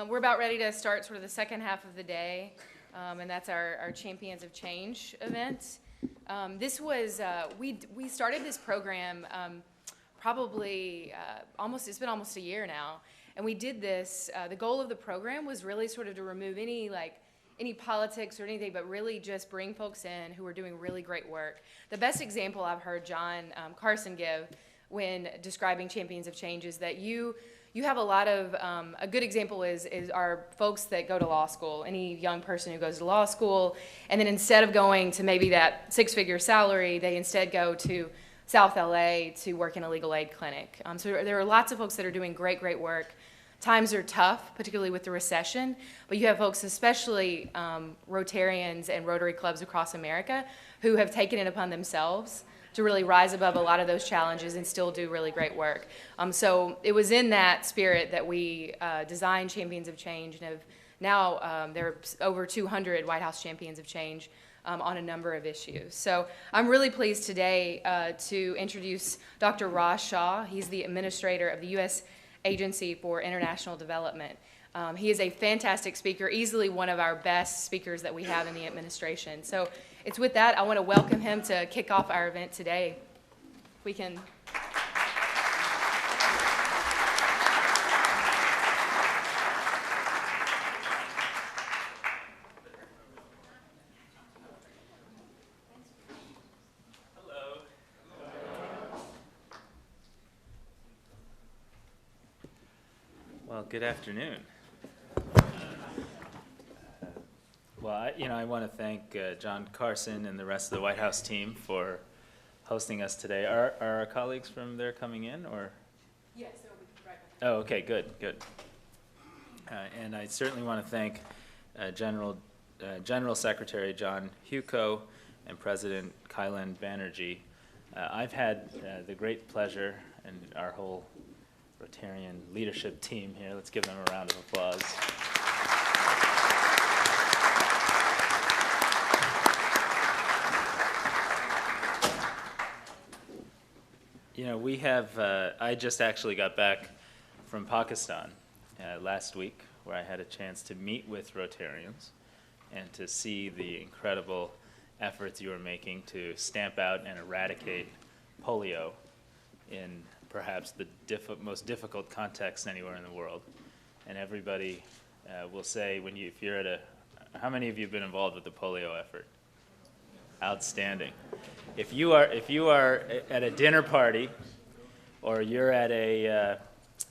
We're about ready to start sort of the second half of the day, and that's our Champions of Change event. This was, we started this program probably it's been almost a year now, and we did this, the goal of the program was really sort of to remove any politics or anything, but really just bring folks in who are doing really great work. The best example I've heard John Carson give when describing Champions of Change is that you have a lot of, a good example is our folks that go to law school, any young person who goes to law school, and then instead of going to maybe that six-figure salary, they instead go to South LA to work in a legal aid clinic. So there are lots of folks that are doing great work. Times are tough, particularly with the recession, but you have folks, especially Rotarians and Rotary clubs across America, who have taken it upon themselves to really rise above a lot of those challenges and still do really great work. So it was in that spirit that we designed Champions of Change, and have now there are over 200 White House Champions of Change on a number of issues. So I'm really pleased today to introduce Dr. Raj Shah. He's the administrator of the U.S. Agency for International Development. He is a fantastic speaker, easily one of our best speakers that we have in the administration. So it's with that, I want to welcome him to kick off our event today. If we can. Hello. Well, good afternoon. I want to thank John Carson and the rest of the White House team for hosting us today. Are our colleagues from there coming in, or? Yes, they'll be right back. Oh, okay, good. And I certainly want to thank General Secretary John Huco and President Kailan Banerjee. I've had the great pleasure, and our whole Rotarian leadership team here, let's give them a round of applause. I just actually got back from Pakistan last week, where I had a chance to meet with Rotarians and to see the incredible efforts you are making to stamp out and eradicate polio in perhaps the most difficult context anywhere in the world. And everybody will say, if you're at how many of you have been involved with the polio effort? Outstanding. If you are at a dinner party, or you're at a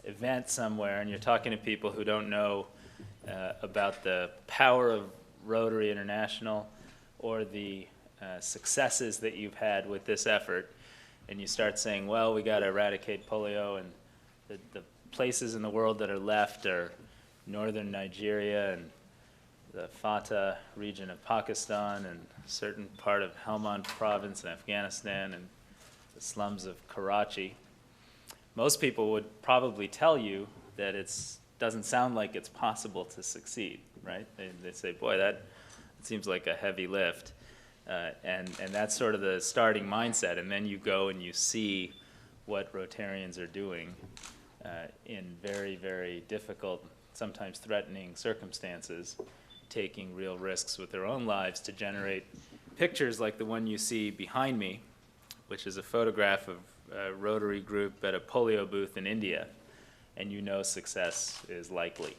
event somewhere and you're talking to people who don't know about the power of Rotary International or the successes that you've had with this effort, and you start saying, well, we got to eradicate polio, and the places in the world that are left are northern Nigeria and the Fatah region of Pakistan and a certain part of Helmand province in Afghanistan and the slums of Karachi. Most people would probably tell you that it doesn't sound like it's possible to succeed, right? They say, boy, that seems like a heavy lift. And that's sort of the starting mindset. And then you go and you see what Rotarians are doing in very, very difficult, sometimes threatening circumstances, taking real risks with their own lives to generate pictures like the one you see behind me, which is a photograph of a Rotary group at a polio booth in India, and you know success is likely.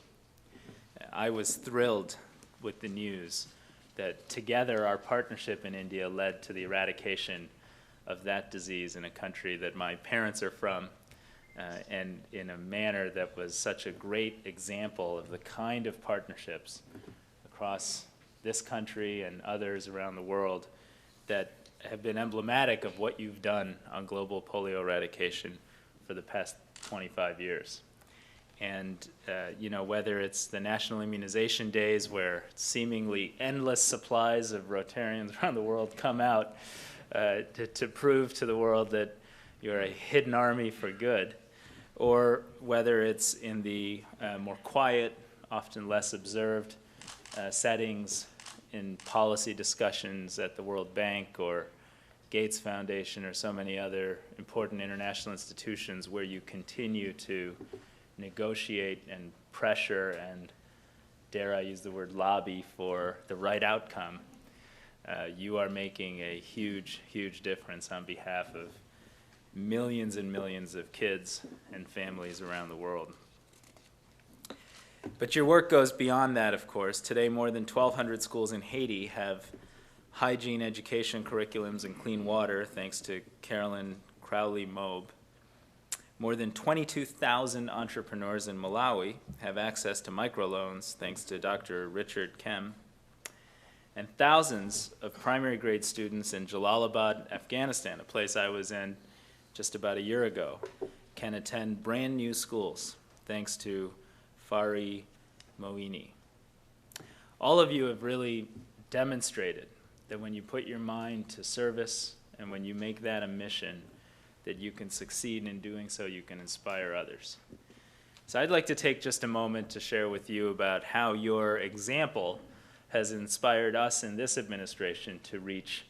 I was thrilled with the news that together our partnership in India led to the eradication of that disease in a country that my parents are from, and in a manner that was such a great example of the kind of partnerships across this country and others around the world that have been emblematic of what you've done on global polio eradication for the past 25 years. And whether it's the National Immunization Days, where seemingly endless supplies of Rotarians around the world come out to prove to the world that you're a hidden army for good, or whether it's in the more quiet, often less observed settings in policy discussions at the World Bank or Gates Foundation or so many other important international institutions where you continue to negotiate and pressure and, dare I use the word, lobby for the right outcome, you are making a huge, huge difference on behalf of millions and millions of kids and families around the world. But your work goes beyond that, of course. Today, more than 1,200 schools in Haiti have hygiene education curriculums and clean water, thanks to Carolyn Crowley-Mobe. More than 22,000 entrepreneurs in Malawi have access to microloans, thanks to Dr. Richard Kem. And thousands of primary grade students in Jalalabad, Afghanistan, a place I was in just about a year ago, can attend brand new schools, thanks to Fari Moini. All of you have really demonstrated that when you put your mind to service and when you make that a mission, that you can succeed, and in doing so you can inspire others. So I'd like to take just a moment to share with you about how your example has inspired us in this administration to reach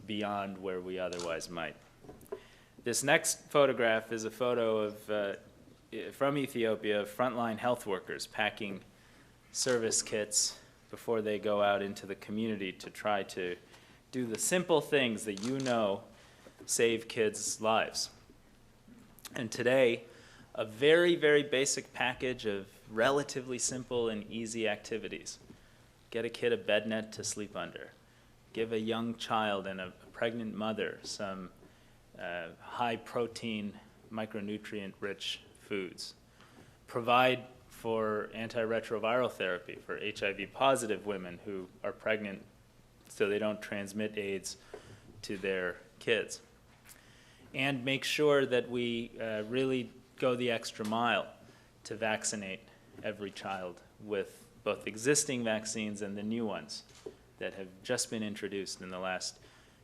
beyond where we otherwise might. This next photograph is a photo of from Ethiopia, frontline health workers packing service kits before they go out into the community to try to do the simple things that you know save kids' lives. And today, a very, very basic package of relatively simple and easy activities. Get a kid a bed net to sleep under. Give a young child and a pregnant mother some high-protein, micronutrient-rich foods. Provide for antiretroviral therapy for HIV-positive women who are pregnant so they don't transmit AIDS to their kids. And make sure that we really go the extra mile to vaccinate every child with both existing vaccines and the new ones that have just been introduced in the last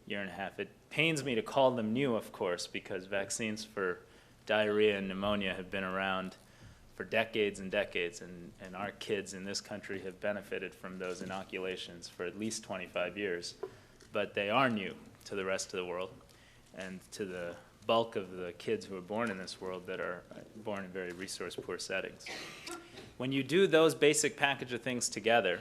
year and a half. It pains me to call them new, of course, because vaccines for diarrhea and pneumonia have been around for decades and decades, and our kids in this country have benefited from those inoculations for at least 25 years. But they are new to the rest of the world and to the bulk of the kids who are born in this world that are born in very resource-poor settings. When you do those basic package of things together,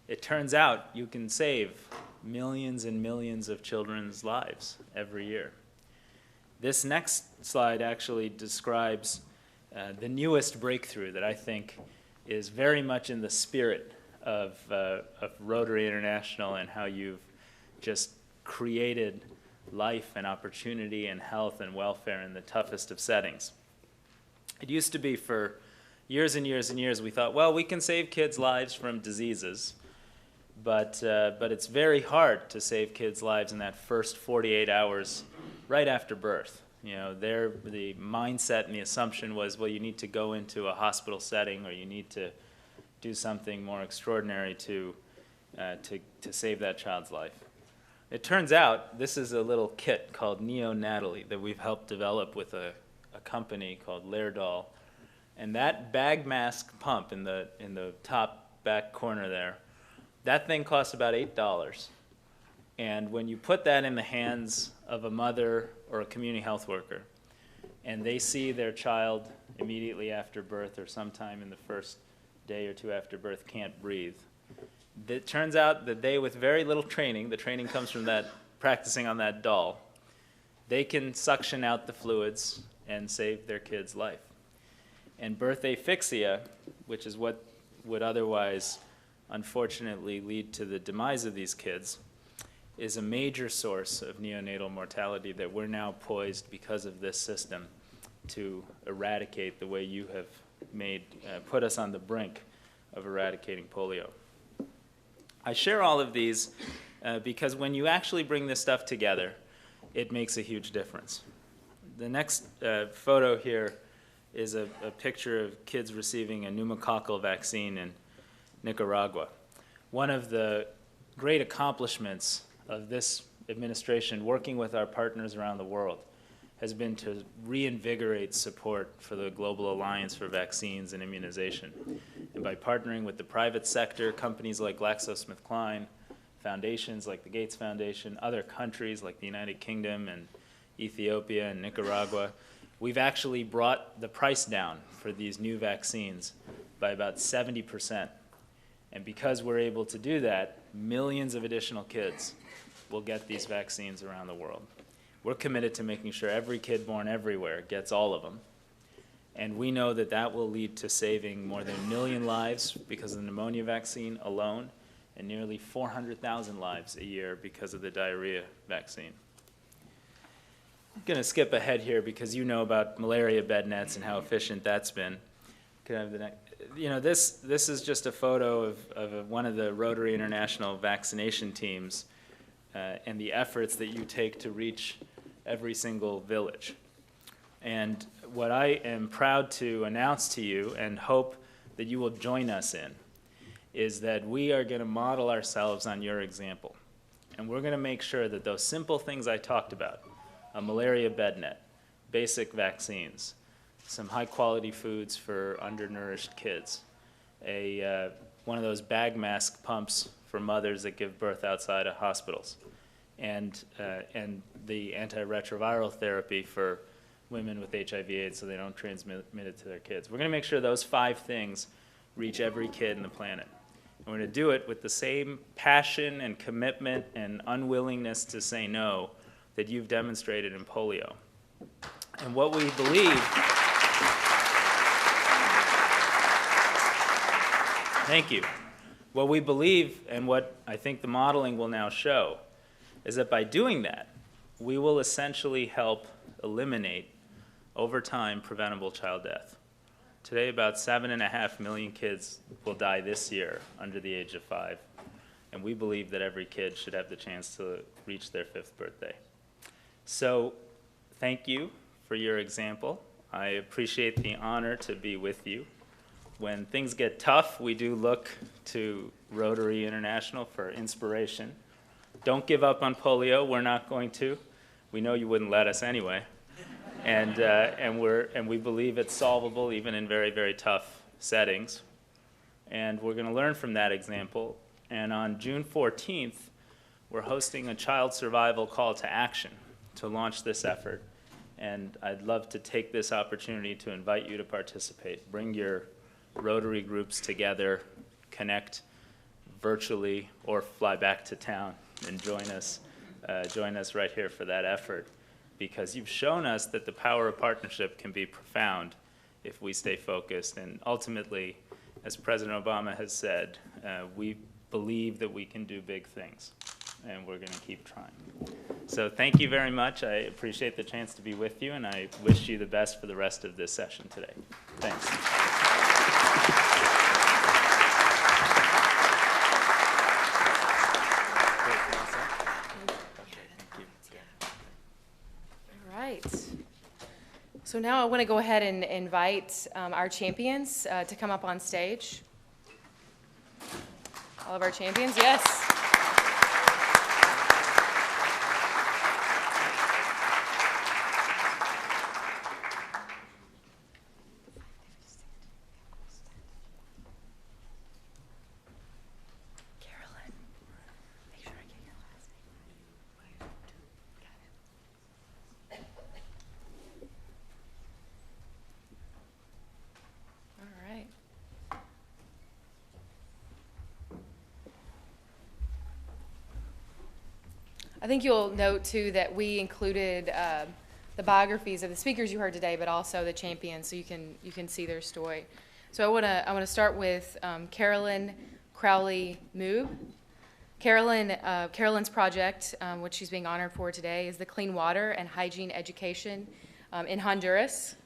it turns out you can save millions and millions of children's lives every year. This next slide actually describes the newest breakthrough that I think is very much in the spirit of Rotary International and how you've just created life and opportunity and health and welfare in the toughest of settings. It used to be for years and years and years we thought, well, we can save kids' lives from diseases, but it's very hard to save kids' lives in that first 48 hours right after birth. You know, the mindset and the assumption was, well, you need to go into a hospital setting or you need to do something more extraordinary to save that child's life. It turns out this is a little kit called Neonatally that we've helped develop with a company called Laerdal. And that bag mask pump in the top back corner there, that thing costs about $8. And when you put that in the hands of a mother or a community health worker, and they see their child immediately after birth or sometime in the first day or two after birth can't breathe, it turns out that they, with very little training, the training comes from that practicing on that doll, they can suction out the fluids and save their kid's life. And birth asphyxia, which is what would otherwise unfortunately lead to the demise of these kids, is a major source of neonatal mortality that we're now poised, because of this system, to eradicate the way you have put us on the brink of eradicating polio. I share all of these because when you actually bring this stuff together, it makes a huge difference. The next photo here is a picture of kids receiving a pneumococcal vaccine in Nicaragua. One of the great accomplishments of this administration, working with our partners around the world, has been to reinvigorate support for the Global Alliance for Vaccines and Immunization. And by partnering with the private sector, companies like GlaxoSmithKline, foundations like the Gates Foundation, other countries like the United Kingdom and Ethiopia and Nicaragua, we've actually brought the price down for these new vaccines by about 70%. And because we're able to do that, millions of additional kids will get these vaccines around the world. We're committed to making sure every kid born everywhere gets all of them. And we know that that will lead to saving more than 1 million lives because of the pneumonia vaccine alone, and nearly 400,000 lives a year because of the diarrhea vaccine. I'm going to skip ahead here because you know about malaria bed nets and how efficient that's been. Can I have the next? You know, this is just a photo of one of the Rotary International vaccination teams and the efforts that you take to reach every single village. And what I am proud to announce to you and hope that you will join us in is that we are going to model ourselves on your example. And we're going to make sure that those simple things I talked about, a malaria bed net, basic vaccines, some high-quality foods for undernourished kids, one of those bag mask pumps for mothers that give birth outside of hospitals, and the antiretroviral therapy for women with HIV/AIDS so they don't transmit it to their kids. We're going to make sure those 5 things reach every kid on the planet. And we're going to do it with the same passion and commitment and unwillingness to say no that you've demonstrated in polio. And what we believe, thank you. What we believe and what I think the modeling will now show is that by doing that, we will essentially help eliminate, over time, preventable child death. Today, about 7.5 million kids will die this year under the age of 5, and we believe that every kid should have the chance to reach their 5th birthday. So, thank you for your example. I appreciate the honor to be with you. When things get tough, we do look to Rotary International for inspiration. Don't give up on polio. We're not going to. We know you wouldn't let us anyway. And we believe it's solvable even in very, very tough settings. And we're going to learn from that example. And on June 14th, we're hosting a child survival call to action to launch this effort. And I'd love to take this opportunity to invite you to participate. Bring your Rotary groups together, connect virtually, or fly back to town and join us right here for that effort. Because you've shown us that the power of partnership can be profound if we stay focused. And ultimately, as President Obama has said, we believe that we can do big things, and we're going to keep trying. So thank you very much. I appreciate the chance to be with you, and I wish you the best for the rest of this session today. Thanks. So now I want to go ahead and invite our champions to come up on stage. All of our champions, yes. I think you'll note, too, that we included the biographies of the speakers you heard today, but also the champions, so you can see their story. So I want to start with Carolyn Crowley Moob. Carolyn's project, which she's being honored for today, is the Clean Water and Hygiene Education in Honduras.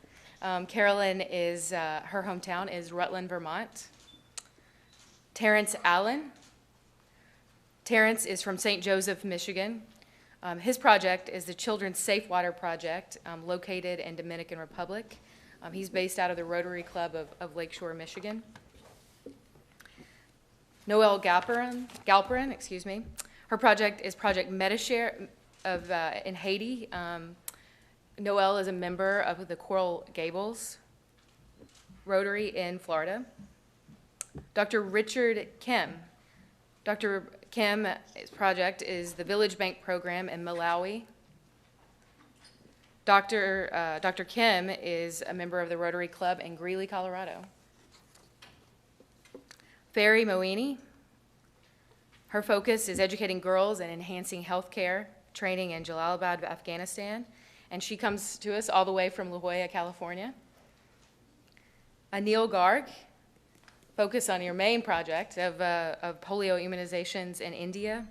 Carolyn her hometown is Rutland, Vermont. Terrence Allen. Terrence is from St. Joseph, Michigan. His project is the Children's Safe Water Project, located in Dominican Republic. He's based out of the Rotary Club of Lakeshore, Michigan. Noelle Galperin, her project is Project Metashare in Haiti. Noelle is a member of the Coral Gables Rotary in Florida. Dr. Richard Kim. Dr. Kim's project is the Village Bank Program in Malawi. Dr. Kim is a member of the Rotary Club in Greeley, Colorado. Ferry Moini. Her focus is educating girls and enhancing healthcare training in Jalalabad, Afghanistan. And she comes to us all the way from La Jolla, California. Anil Garg, focus on your main project of polio immunizations in India.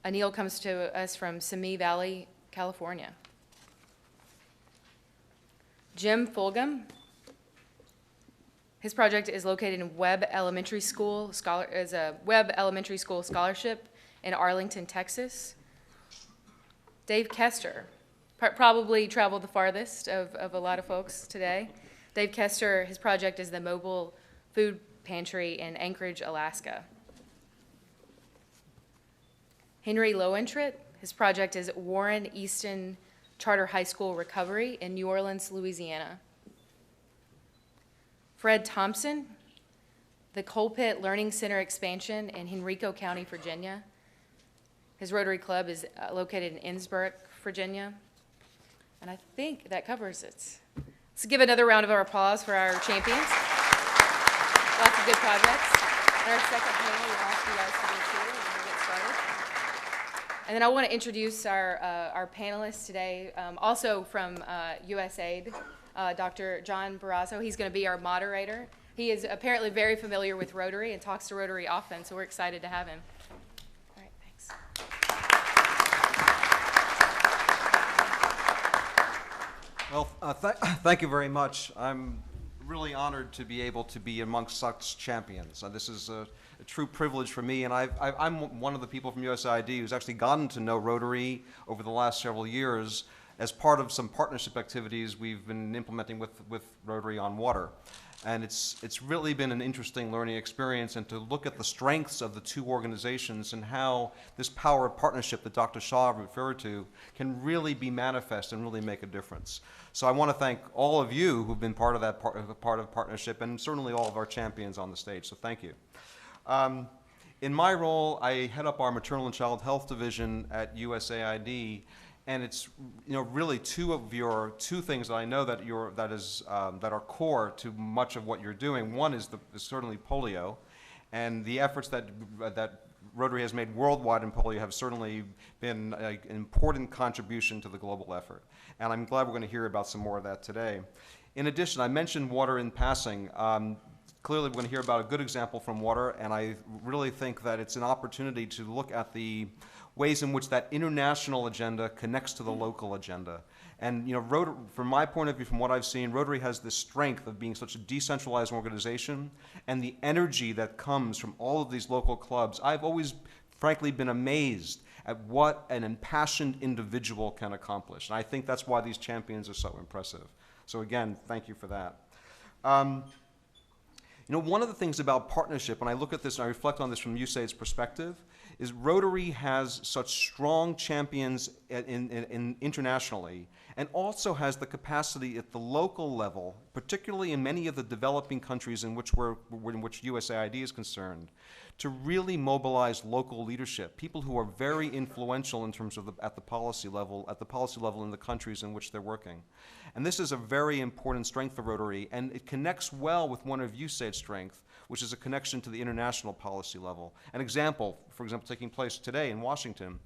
Anil comes to us from Simi Valley, California. Jim Fulgham, his project is located in Webb Elementary School, is a Webb Elementary School scholarship in Arlington, Texas. Dave Kester, probably traveled the farthest of a lot of folks today. Dave Kester, his project is the Mobile Food Pantry in Anchorage, Alaska. Henry Lowentritt, his project is Warren Easton Charter High School Recovery in New Orleans, Louisiana. Fred Thompson, the Coal Pit Learning Center expansion in Henrico County, Virginia. His Rotary Club is located in Innsbruck, Virginia. And I think that covers it. Let's give another round of applause for our champions. Lots of good projects. And our second panel, we'll ask you guys to go too, and we'll get started. And then I want to introduce our panelists today, also from USAID, Dr. John Barrazo. He's going to be our moderator. He is apparently very familiar with Rotary and talks to Rotary often, so we're excited to have him. All right, thanks. Well, thank you very much. I'm really honored to be able to be amongst such champions. This is a true privilege for me, and I'm one of the people from USAID who's actually gotten to know Rotary over the last several years as part of some partnership activities we've been implementing with Rotary on water. And it's really been an interesting learning experience, and to look at the strengths of the two organizations and how this power of partnership that Dr. Shaw referred to can really be manifest and really make a difference. So I want to thank all of you who've been part of that part of partnership, and certainly all of our champions on the stage, so thank you. In my role, I head up our maternal and child health division at USAID, and it's really two things that I know that that are core to much of what you're doing. One is certainly polio, and the efforts that Rotary has made worldwide in polio have certainly been an important contribution to the global effort. And I'm glad we're going to hear about some more of that today. In addition, I mentioned water in passing. Clearly, we're going to hear about a good example from water, and I really think that it's an opportunity to look at the ways in which that international agenda connects to the local agenda. And Rotary, from my point of view, from what I've seen, Rotary has this strength of being such a decentralized organization, and the energy that comes from all of these local clubs. I've always, frankly, been amazed at what an impassioned individual can accomplish. And I think that's why these champions are so impressive. So again, thank you for that. One of the things about partnership, when I look at this and I reflect on this from USAID's perspective, is Rotary has such strong champions internationally, and also has the capacity at the local level, particularly in many of the developing countries in which USAID is concerned, to really mobilize local leadership, people who are very influential in terms of at the policy level in the countries in which they're working. And this is a very important strength for Rotary, and it connects well with one of USAID's strengths, which is a connection to the international policy level. An example, for example, taking place today in Washington,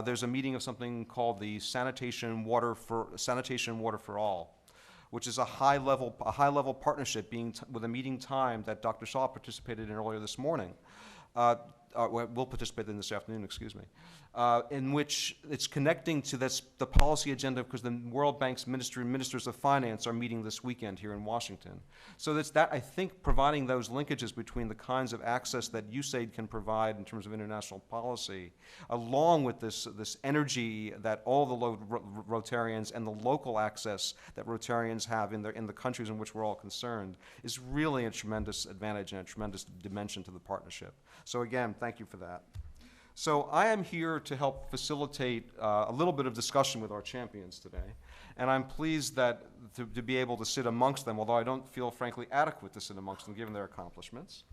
there's a meeting of something called the Sanitation Water for All, which is a high-level partnership with a meeting time that Dr. Shaw participated in earlier this morning. Will participate in this afternoon, excuse me, in which it's connecting to the policy agenda, because the World Bank's ministers of finance are meeting this weekend here in Washington. So that's I think, providing those linkages between the kinds of access that USAID can provide in terms of international policy, along with this energy that all the Rotarians and the local access that Rotarians have in the countries in which we're all concerned, is really a tremendous advantage and a tremendous dimension to the partnership. So again, thank you for that. So I am here to help facilitate a little bit of discussion with our champions today. and I'm pleased that to be able to sit amongst them, although I don't feel frankly adequate to sit amongst them given their accomplishments.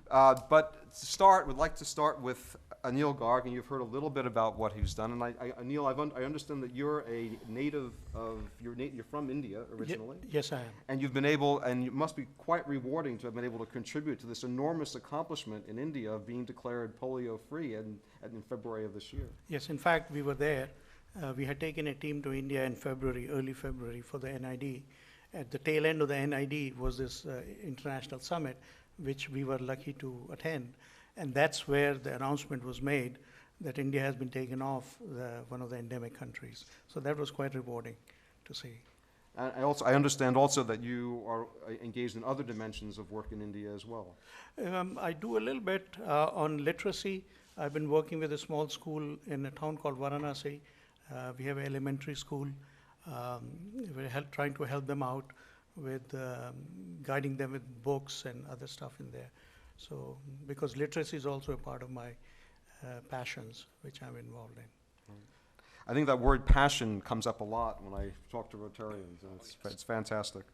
But to start, would like to start with Anil Garg, and you've heard a little bit about what he's done. And Anil, I understand that you're a native of, you're from India originally. Yes, I am. And you've been able, and it must be quite rewarding to have been able to contribute to this enormous accomplishment in India of being declared polio-free in February of this year. Yes, in fact, we were there. We had taken a team to India in February, early February, for the NID. At the tail end of the NID was this international summit, which we were lucky to attend. And that's where the announcement was made that India has been taken off one of the endemic countries. So that was quite rewarding to see. I understand also that you are engaged in other dimensions of work in India as well. I do a little bit on literacy. I've been working with a small school in a town called Varanasi. We have an elementary school. We're trying to help them out with guiding them with books and other stuff in there. So, because literacy is also a part of my passions, which I'm involved in. I think that word passion comes up a lot when I talk to Rotarians, and it's fantastic.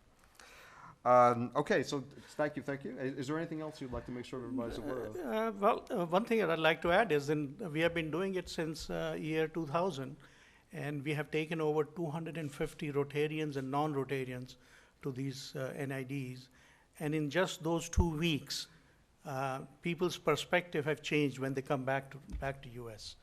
Okay, so thank you. Is there anything else you'd like to make sure everybody's aware of? One thing that I'd like to add is we have been doing it since year 2000, and we have taken over 250 Rotarians and non-Rotarians to these NIDs. And in just those 2 weeks, people's perspective have changed when they come back to US.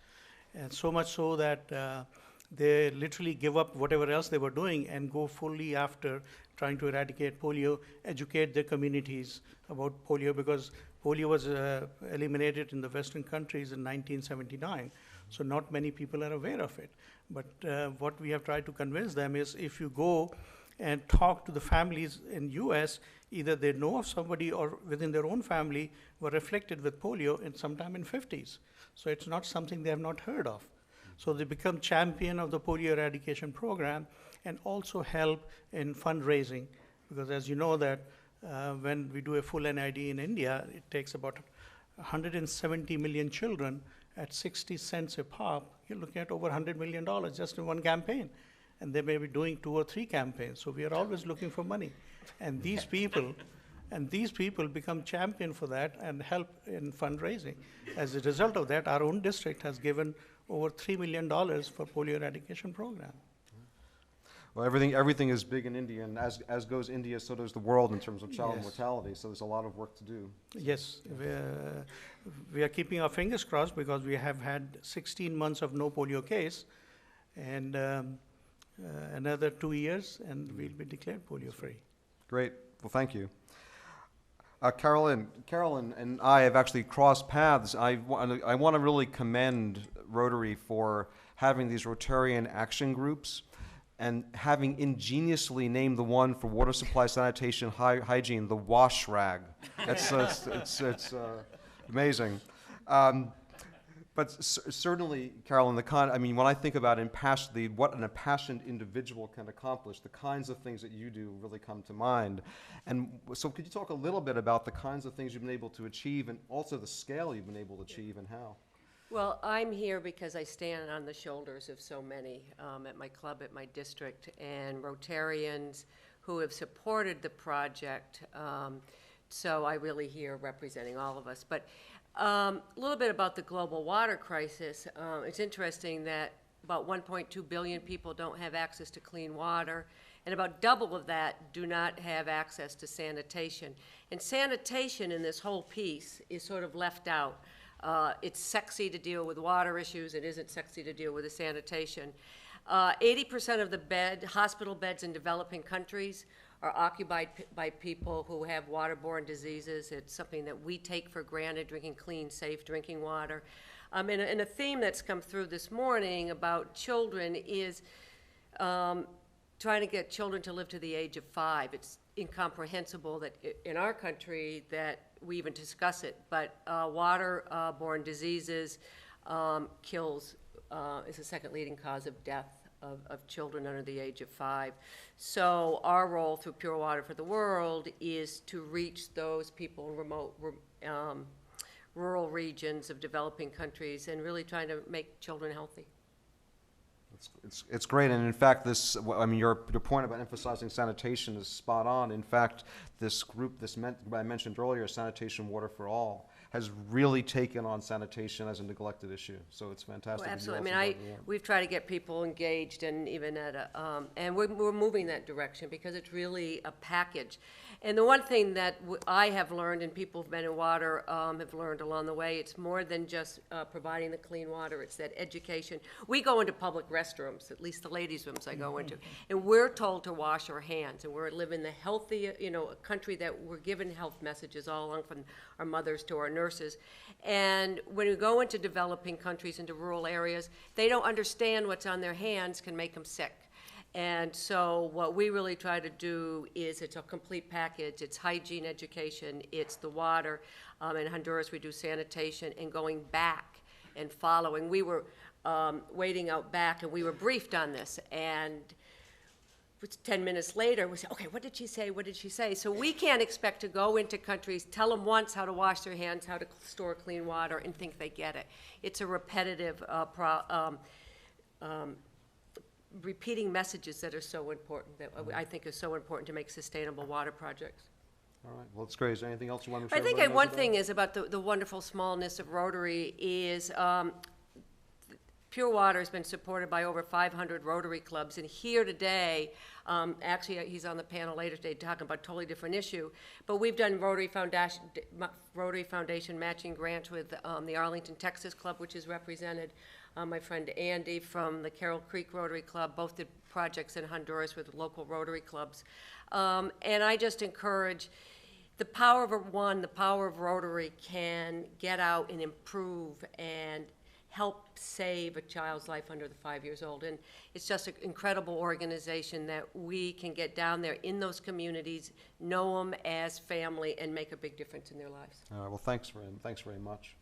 And so much so that they literally give up whatever else they were doing and go fully after trying to eradicate polio, educate their communities about polio, because polio was eliminated in the Western countries in 1979. So not many people are aware of it. But what we have tried to convince them is if you go and talk to the families in US, either they know of somebody or within their own family were afflicted with polio in sometime in 50s. So it's not something they have not heard of. So they become champion of the polio eradication program and also help in fundraising, because as you know that when we do a full NID in India, it takes about 170 million children at 60 cents a pop. You're looking at over $100 million just in one campaign. And they may be doing 2 or 3 campaigns. So we are always looking for money. And these people become champion for that and help in fundraising. As a result of that, our own district has given over $3 million for polio eradication program. Well, everything is big in India, and as goes India, so does the world in terms of child Yes. mortality. So there's a lot of work to do. Yes, we are keeping our fingers crossed because we have had 16 months of no polio case, and another 2 years, and we'll be declared polio-free. Great. Well, thank you. Carolyn and I have actually crossed paths. I want to really commend Rotary for having these Rotarian action groups and having ingeniously named the one for water supply, sanitation, hygiene, the wash rag. It's amazing. But certainly, Carolyn, when I think about what an impassioned individual can accomplish, the kinds of things that you do really come to mind. And so could you talk a little bit about the kinds of things you've been able to achieve and also the scale you've been able to achieve and how? Well, I'm here because I stand on the shoulders of so many at my club, at my district, and Rotarians who have supported the project. So I really here representing all of us. But a little bit about the global water crisis. It's interesting that about 1.2 billion people don't have access to clean water, and about double of that do not have access to sanitation. And sanitation in this whole piece is sort of left out. It's sexy to deal with water issues. It isn't sexy to deal with the sanitation. 80% of the hospital beds in developing countries are occupied by people who have waterborne diseases. It's something that we take for granted, drinking clean, safe drinking water. And a theme that's come through this morning about children is trying to get children to live to the age of 5. It's incomprehensible that in our country that we even discuss it, but waterborne diseases is the second leading cause of death of children under the age of 5. So our role through Pure Water for the World is to reach those people in remote, rural regions of developing countries and really trying to make children healthy. It's great, and in fact, I mean, your point about emphasizing sanitation is spot on. In fact, this group, I mentioned earlier, Sanitation Water for All, has really taken on sanitation as a neglected issue. So it's fantastic. Oh, that you absolutely. also I mean, got involved. we've tried to get people engaged and even at a, and we're moving that direction because it's really a package. And the one thing that I have learned, and people who've been in water have learned along the way, it's more than just providing the clean water, it's that education. We go into public restrooms, at least the ladies' rooms I go into, and we're told to wash our hands, and we're living the healthy, you know, a country that we're given health messages all along from our mothers to our nurses. And when we go into developing countries, into rural areas, they don't understand what's on their hands can make them sick. And so what we really try to do is it's a complete package. It's hygiene education, it's the water. In Honduras, we do sanitation and going back and following. We were waiting out back, and we were briefed on this. And 10 minutes later, we said, okay, what did she say? What did she say? So we can't expect to go into countries, tell them once how to wash their hands, how to store clean water, and think they get it. It's a repetitive repeating messages that are so important, that I think is so important to make sustainable water projects. All right, well, it's great. Is there anything else you want to I share? think one thing is about the wonderful smallness of Rotary is Pure Water has been supported by over 500 Rotary clubs, and here today, actually he's on the panel later today talking about a totally different issue, but we've done Rotary Foundation matching grants with the Arlington, Texas Club, which is represented. My friend Andy from the Carroll Creek Rotary Club, both did projects in Honduras with local Rotary clubs. And I just encourage the power of the power of Rotary can get out and improve and help save a child's life under the 5 years old. And it's just an incredible organization that we can get down there in those communities, know them as family, and make a big difference in their lives. All right, well, thanks very much.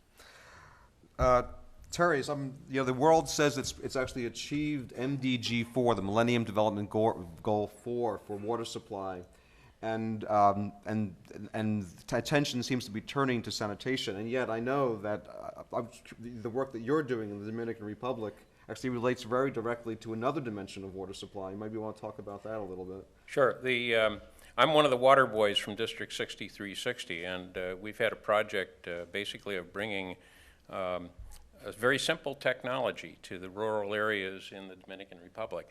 Terry, the world says it's actually achieved MDG 4, the Millennium Development Goal 4 for water supply, and attention seems to be turning to sanitation. And yet, I know that the work that you're doing in the Dominican Republic actually relates very directly to another dimension of water supply. Maybe you want to talk about that a little bit. Sure. I'm one of the water boys from District 6360, and we've had a project basically of bringing a very simple technology to the rural areas in the Dominican Republic.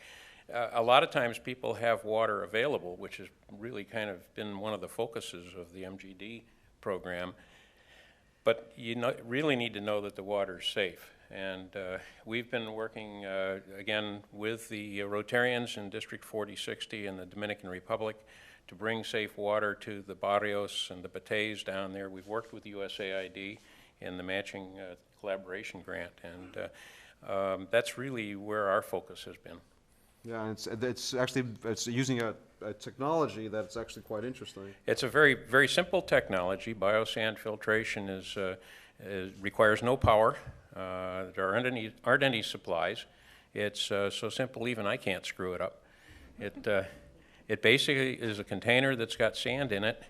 A lot of times people have water available, which has really kind of been one of the focuses of the MGD program, but you really need to know that the water is safe. And we've been working, again, with the Rotarians in District 4060 in the Dominican Republic to bring safe water to the barrios and the bateys down there. We've worked with USAID in the matching collaboration grant, and that's really where our focus has been. Yeah, it's actually using a technology that's actually quite interesting. It's a very, very simple technology. Biosand filtration requires no power. There aren't any supplies. It's so simple even I can't screw it up. It basically is a container that's got sand in it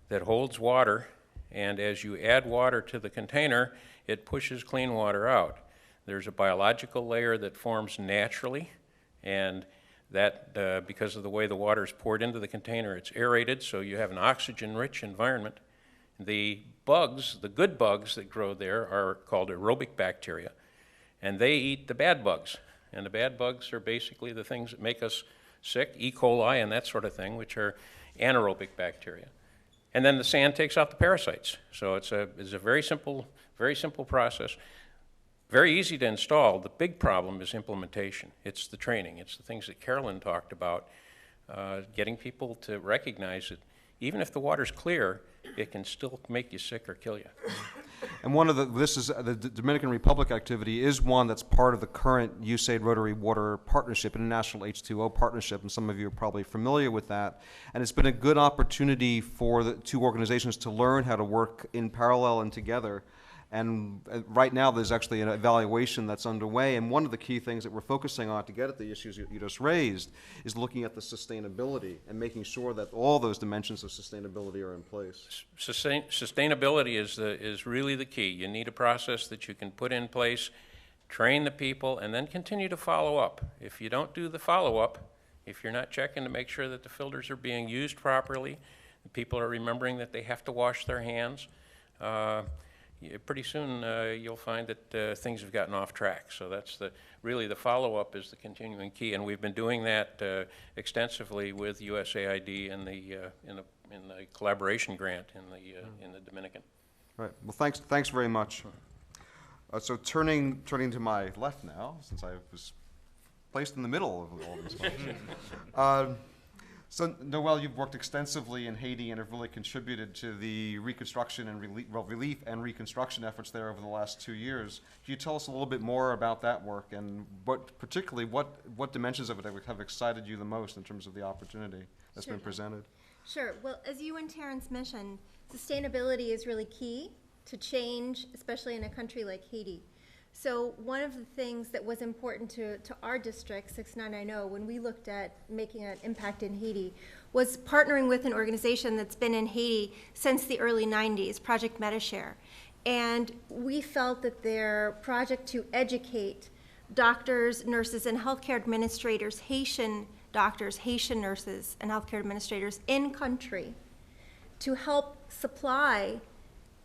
that holds water, and as you add water to the container, it pushes clean water out. There's a biological layer that forms naturally, and that because of the way the water is poured into the container, it's aerated, so you have an oxygen-rich environment. The bugs, the good bugs that grow there, are called aerobic bacteria, and they eat the bad bugs. And the bad bugs are basically the things that make us sick, E. coli and that sort of thing, which are anaerobic bacteria. And then the sand takes out the parasites. So it's a very simple process. Very easy to install. The big problem is implementation. It's the training. It's the things that Carolyn talked about, getting people to recognize that even if the water's clear, it can still make you sick or kill you. And the Dominican Republic activity is one that's part of the current USAID Rotary Water Partnership, International H2O Partnership, and some of you are probably familiar with that. And it's been a good opportunity for the two organizations to learn how to work in parallel and together. And right now there's actually an evaluation that's underway, and one of the key things that we're focusing on to get at the issues you just raised is looking at the sustainability and making sure that all those dimensions of sustainability are in place. Sustainability is really the key. You need a process that you can put in place train the people, and then continue to follow up. If you don't do the follow-up, if you're not checking to make sure that the filters are being used properly, the people are remembering that they have to wash their hands, pretty soon you'll find that things have gotten off track. So that's really the follow-up is the continuing key, and we've been doing that extensively with USAID in the collaboration grant in the Dominican. Right. Well, thanks very much. So turning to my left now, since I was placed in the middle of all these folks. So, Noel, you've worked extensively in Haiti and have really contributed to the reconstruction and relief and reconstruction efforts there over the last 2 years. Can you tell us a little bit more about that work and particularly what dimensions of it have excited you the most in terms of the opportunity that's been presented? Sure. Well, as you and Terrence mentioned, sustainability is really key to change, especially in a country like Haiti. So one of the things that was important to our district, 6990, when we looked at making an impact in Haiti, was partnering with an organization that's been in Haiti since the early 90s, Project Metashare. And we felt that their project to educate doctors, nurses, and healthcare administrators, Haitian doctors, Haitian nurses, and healthcare administrators in country to help supply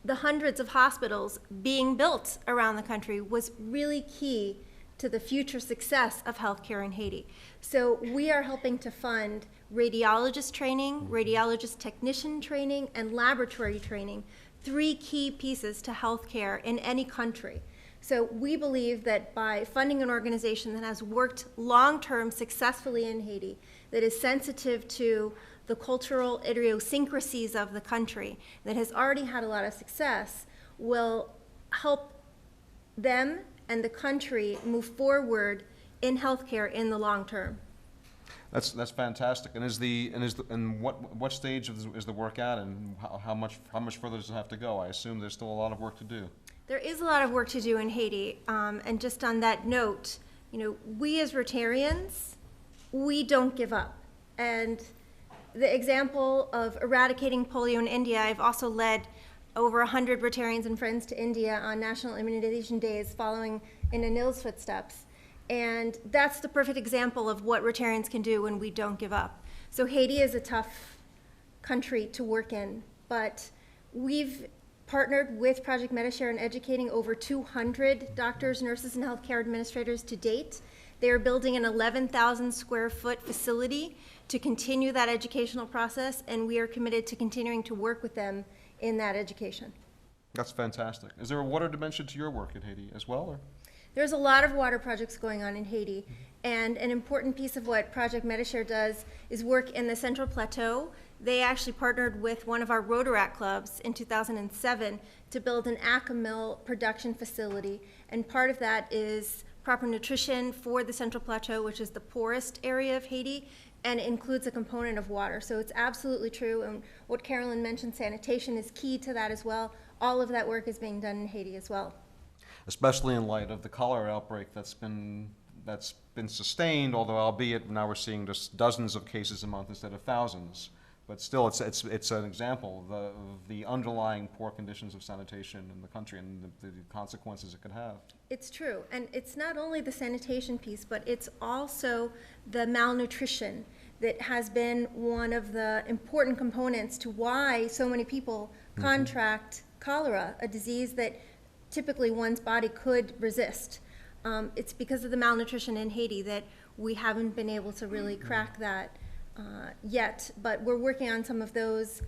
the hundreds of hospitals being built around the country was really key to the future success of healthcare in Haiti. So we are helping to fund radiologist training, radiologist technician training, and laboratory training, 3 key pieces to healthcare in any country. So we believe that by funding an organization that has worked long-term successfully in Haiti, that is sensitive to the cultural idiosyncrasies of the country, that has already had a lot of success, will help them and the country move forward in healthcare in the long term. That's fantastic. And what stage is the work at, and how much further does it have to go? I assume there's still a lot of work to do. There is a lot of work to do in Haiti, and just on that note, we as Rotarians, we don't give up. And the example of eradicating polio in India, I've also led over 100 Rotarians and Friends to India on National Immunization Days following in Anil's footsteps. And that's the perfect example of what Rotarians can do when we don't give up. So Haiti is a tough country to work in, but we've partnered with Project Metashare in educating over 200 doctors, nurses, and healthcare administrators to date. They are building an 11,000 square foot facility to continue that educational process, and we are committed to continuing to work with them in that education. That's fantastic. Is there a water dimension to your work in Haiti as well? Or? There's a lot of water projects going on in Haiti, and an important piece of what Project Metashare does is work in the Central Plateau. They actually partnered with one of our Rotary clubs in 2007 to build an Acamil production facility, and part of that is proper nutrition for the Central Plateau, which is the poorest area of Haiti, and includes a component of water. So it's absolutely true, and what Carolyn mentioned, sanitation is key to that as well. All of that work is being done in Haiti as well. Especially in light of the cholera outbreak that's been sustained, although albeit now we're seeing just dozens of cases a month instead of thousands. But still, it's an example of the underlying poor conditions of sanitation in the country and the consequences it could have. It's true, and it's not only the sanitation piece, but it's also the malnutrition that has been one of the important components to why so many people contract cholera, a disease that typically one's body could resist. It's because of the malnutrition in Haiti that we haven't been able to really crack that yet, but we're working on some of those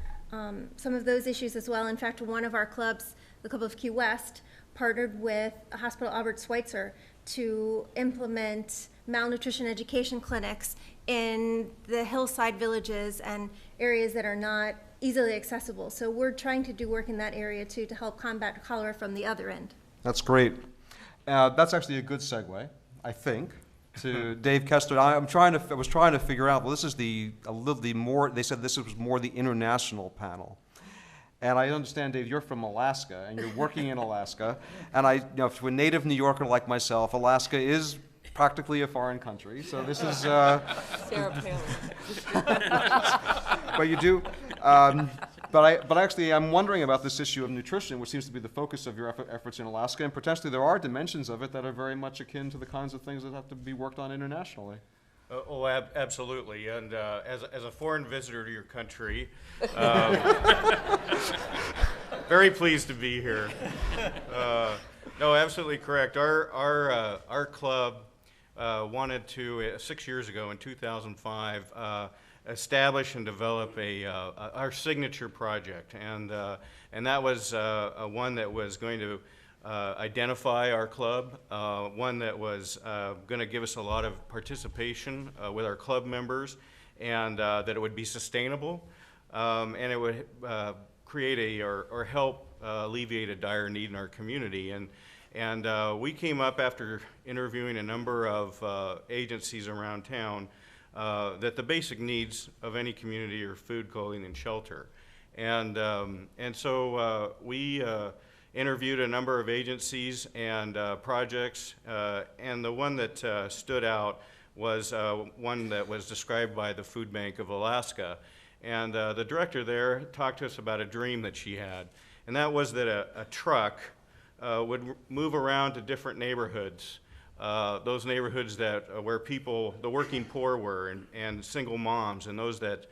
issues as well. In fact, one of our clubs, the Club of Key West, partnered with Hospital Albert Schweitzer to implement malnutrition education clinics in the hillside villages and areas that are not easily accessible. So we're trying to do work in that area too to help combat cholera from the other end. That's great. That's actually a good segue, I think, to Dave Kessler. I was trying to figure out. Well, this is they said this was more the international panel. And I understand, Dave, you're from Alaska, and you're working in Alaska. And to a native New Yorker like myself, Alaska is practically a foreign country. So this is. Sarah Palin. But you do. But actually, I'm wondering about this issue of nutrition, which seems to be the focus of your efforts in Alaska, and potentially there are dimensions of it that are very much akin to the kinds of things that have to be worked on internationally. Absolutely. And as a foreign visitor to your country, very pleased to be here. No, absolutely correct. Our club wanted to, 6 years ago in 2005, establish and develop our signature project, and that was one that was going to identify our club, one that was going to give us a lot of participation with our club members, and that it would be sustainable, and it would create or help alleviate a dire need in our community. And we came up after interviewing a number of agencies around town that the basic needs of any community are food, clothing, and shelter. And so we interviewed a number of agencies and projects, and the one that stood out was one that was described by the Food Bank of Alaska. And the director there talked to us about a dream that she had, and that was that a truck would move around to different neighborhoods, those neighborhoods that where people, the working poor were, and single moms, and those that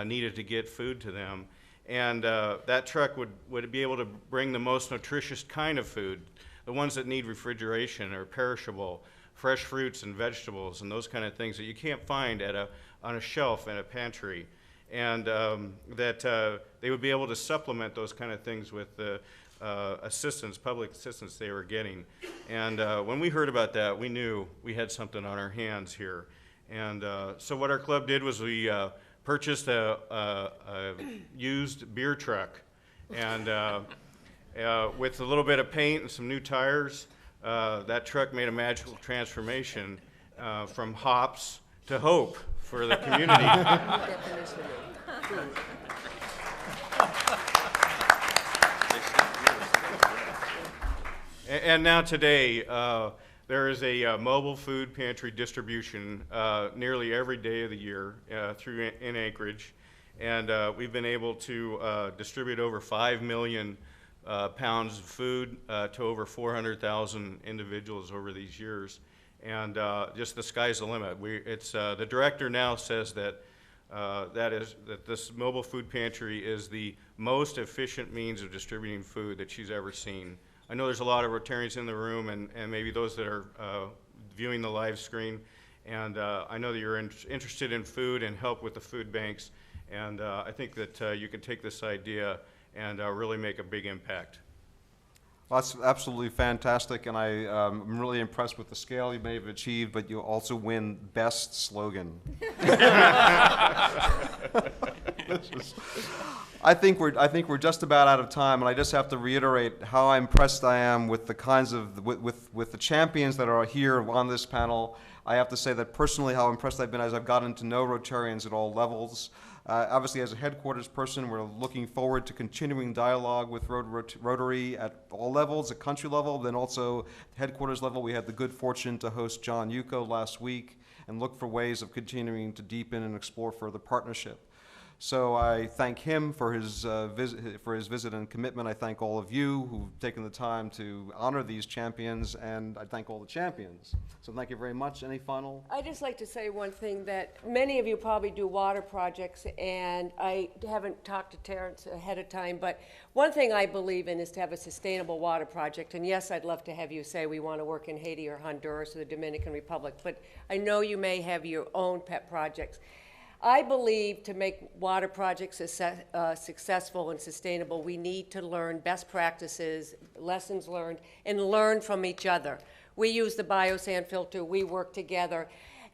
needed to get food to them. And that truck would be able to bring the most nutritious kind of food, the ones that need refrigeration or perishable, fresh fruits and vegetables and those kind of things that you can't find on a shelf in a pantry. And that they would be able to supplement those kind of things with the assistance, public assistance they were getting. And when we heard about that, we knew we had something on our hands here. And so what our club did was we purchased a used beer truck, and with a little bit of paint and some new tires, that truck made a magical transformation from hops to hope for the community. And now today, there is a mobile food pantry distribution nearly every day of the year in Anchorage, and we've been able to distribute over 5 million pounds of food to over 400,000 individuals over these years, and just the sky's the limit. The director now says that that this mobile food pantry is the most efficient means of distributing food that she's ever seen. I know there's a lot of Rotarians in the room, and maybe those that are viewing the live screen, and I know that you're interested in food and help with the food banks, and I think that you can take this idea and really make a big impact. Well, that's absolutely fantastic, and I'm really impressed with the scale you may have achieved, but you also win Best Slogan. I think we're just about out of time, and I just have to reiterate how impressed I am with the kinds of with the champions that are here on this panel. I have to say that personally, how impressed I've been as I've gotten to know Rotarians at all levels. Obviously, as a headquarters person, we're looking forward to continuing dialogue with Rotary at all levels, at country level, then also headquarters level. We had the good fortune to host John Yuko last week and look for ways of continuing to deepen and explore further partnership. So I thank him for his visit and commitment. I thank all of you who've taken the time to honor these champions, and I thank all the champions. So thank you very much. Any final? I'd just like to say one thing, that many of you probably do water projects, and I haven't talked to Terrence ahead of time, but one thing I believe in is to have a sustainable water project. And yes, I'd love to have you say we want to work in Haiti or Honduras or the Dominican Republic, but I know you may have your own pet projects. I believe to make water projects successful and sustainable, we need to learn best practices, lessons learned, and learn from each other. We use the biosand filter, we work together.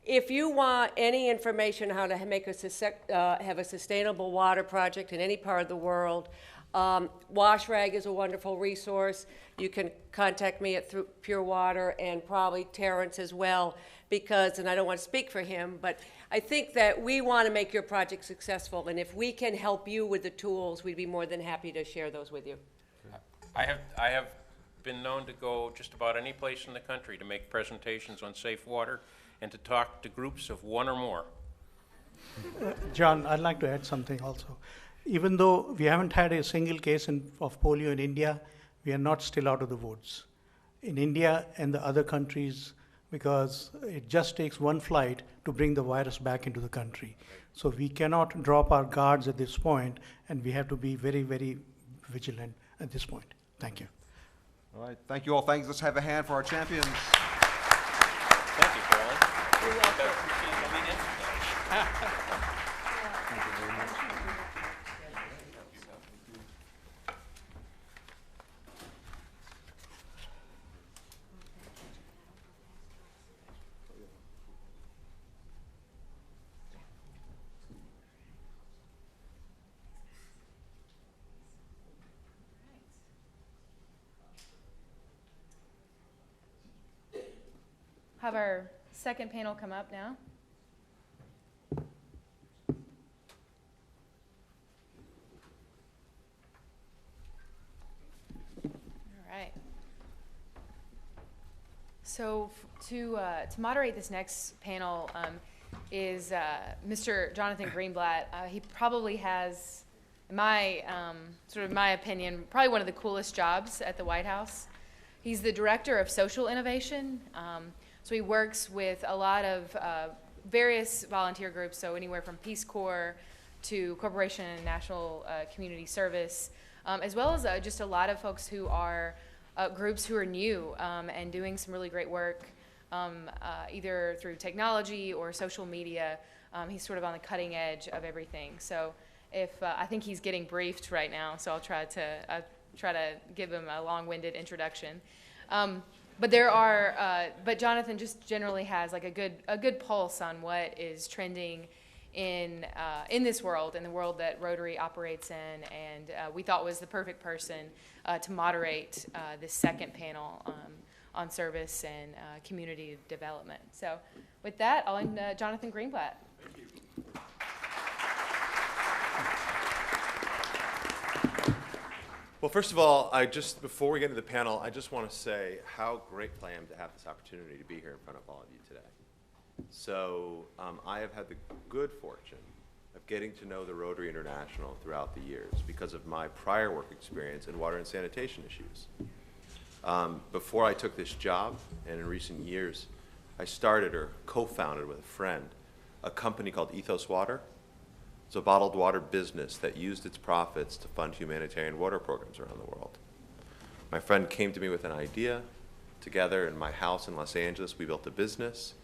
If you want any information how to make have a sustainable water project in any part of the world, WashRag is a wonderful resource. You can contact me at Pure Water, and probably Terrence as well, because, and I don't want to speak for him, but I think that we want to make your project successful, and if we can help you with the tools, we'd be more than happy to share those with you. I have been known to go just about any place in the country to make presentations on safe water and to talk to groups of one or more. John, I'd like to add something also. Even though we haven't had a single case of polio in India, we are not still out of the woods. In India and the other countries, because it just takes one flight to bring the virus back into the country. So we cannot drop our guards at this point, and we have to be very, very vigilant at this point. Thank you. All right, thank you all. Thanks. Let's have a hand for our champions. Thank you, Carolyn. You're welcome. Have our second panel come up now. All right. So to moderate this next panel is Mr. Jonathan Greenblatt. He probably has, in my sort of my opinion, probably one of the coolest jobs at the White House. He's the Director of Social Innovation. So he works with a lot of various volunteer groups, so anywhere from Peace Corps to Corporation and National Community Service, as well as just a lot of folks who are groups who are new and doing some really great work, either through technology or social media. He's sort of on the cutting edge of everything. So if I think he's getting briefed right now, so I'll try to give him a long-winded introduction. But but Jonathan just generally has like a good pulse on what is trending in this world, in the world that Rotary operates in, and we thought was the perfect person to moderate this second panel on service and community development. So with that, I'll end Jonathan Greenblatt. Thank you. Well, first of all, before we get into the panel, I just want to say how grateful I am to have this opportunity to be here in front of all of you today. So I have had the good fortune of getting to know the Rotary International throughout the years because of my prior work experience in water and sanitation issues. Before I took this job, and in recent years, I started or co-founded with a friend a company called Ethos Water. It's a bottled water business that used its profits to fund humanitarian water programs around the world. My friend came to me with an idea. Together in my house in Los Angeles, we built a business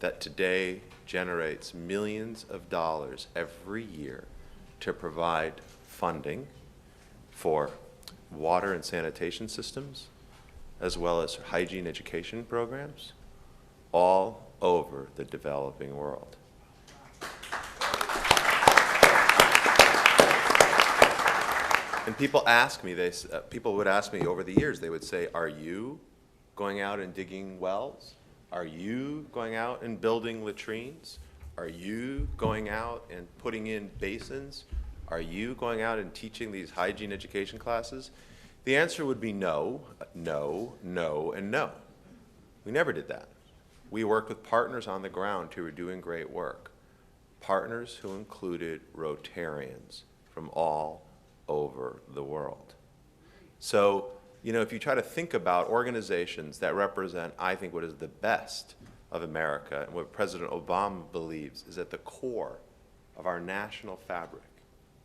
that today generates millions of dollars every year to provide funding for water and sanitation systems, as well as hygiene education programs, all over the developing world. And people ask me, people would ask me over the years, they would say, are you going out and digging wells? Are you going out and building latrines? Are you going out and putting in basins? Are you going out and teaching these hygiene education classes? The answer would be no, no, no, and no. We never did that. We worked with partners on the ground who were doing great work. Partners who included Rotarians from all over the world. So, if you try to think about organizations that represent, I think, what is the best of America and what President Obama believes is at the core of our national fabric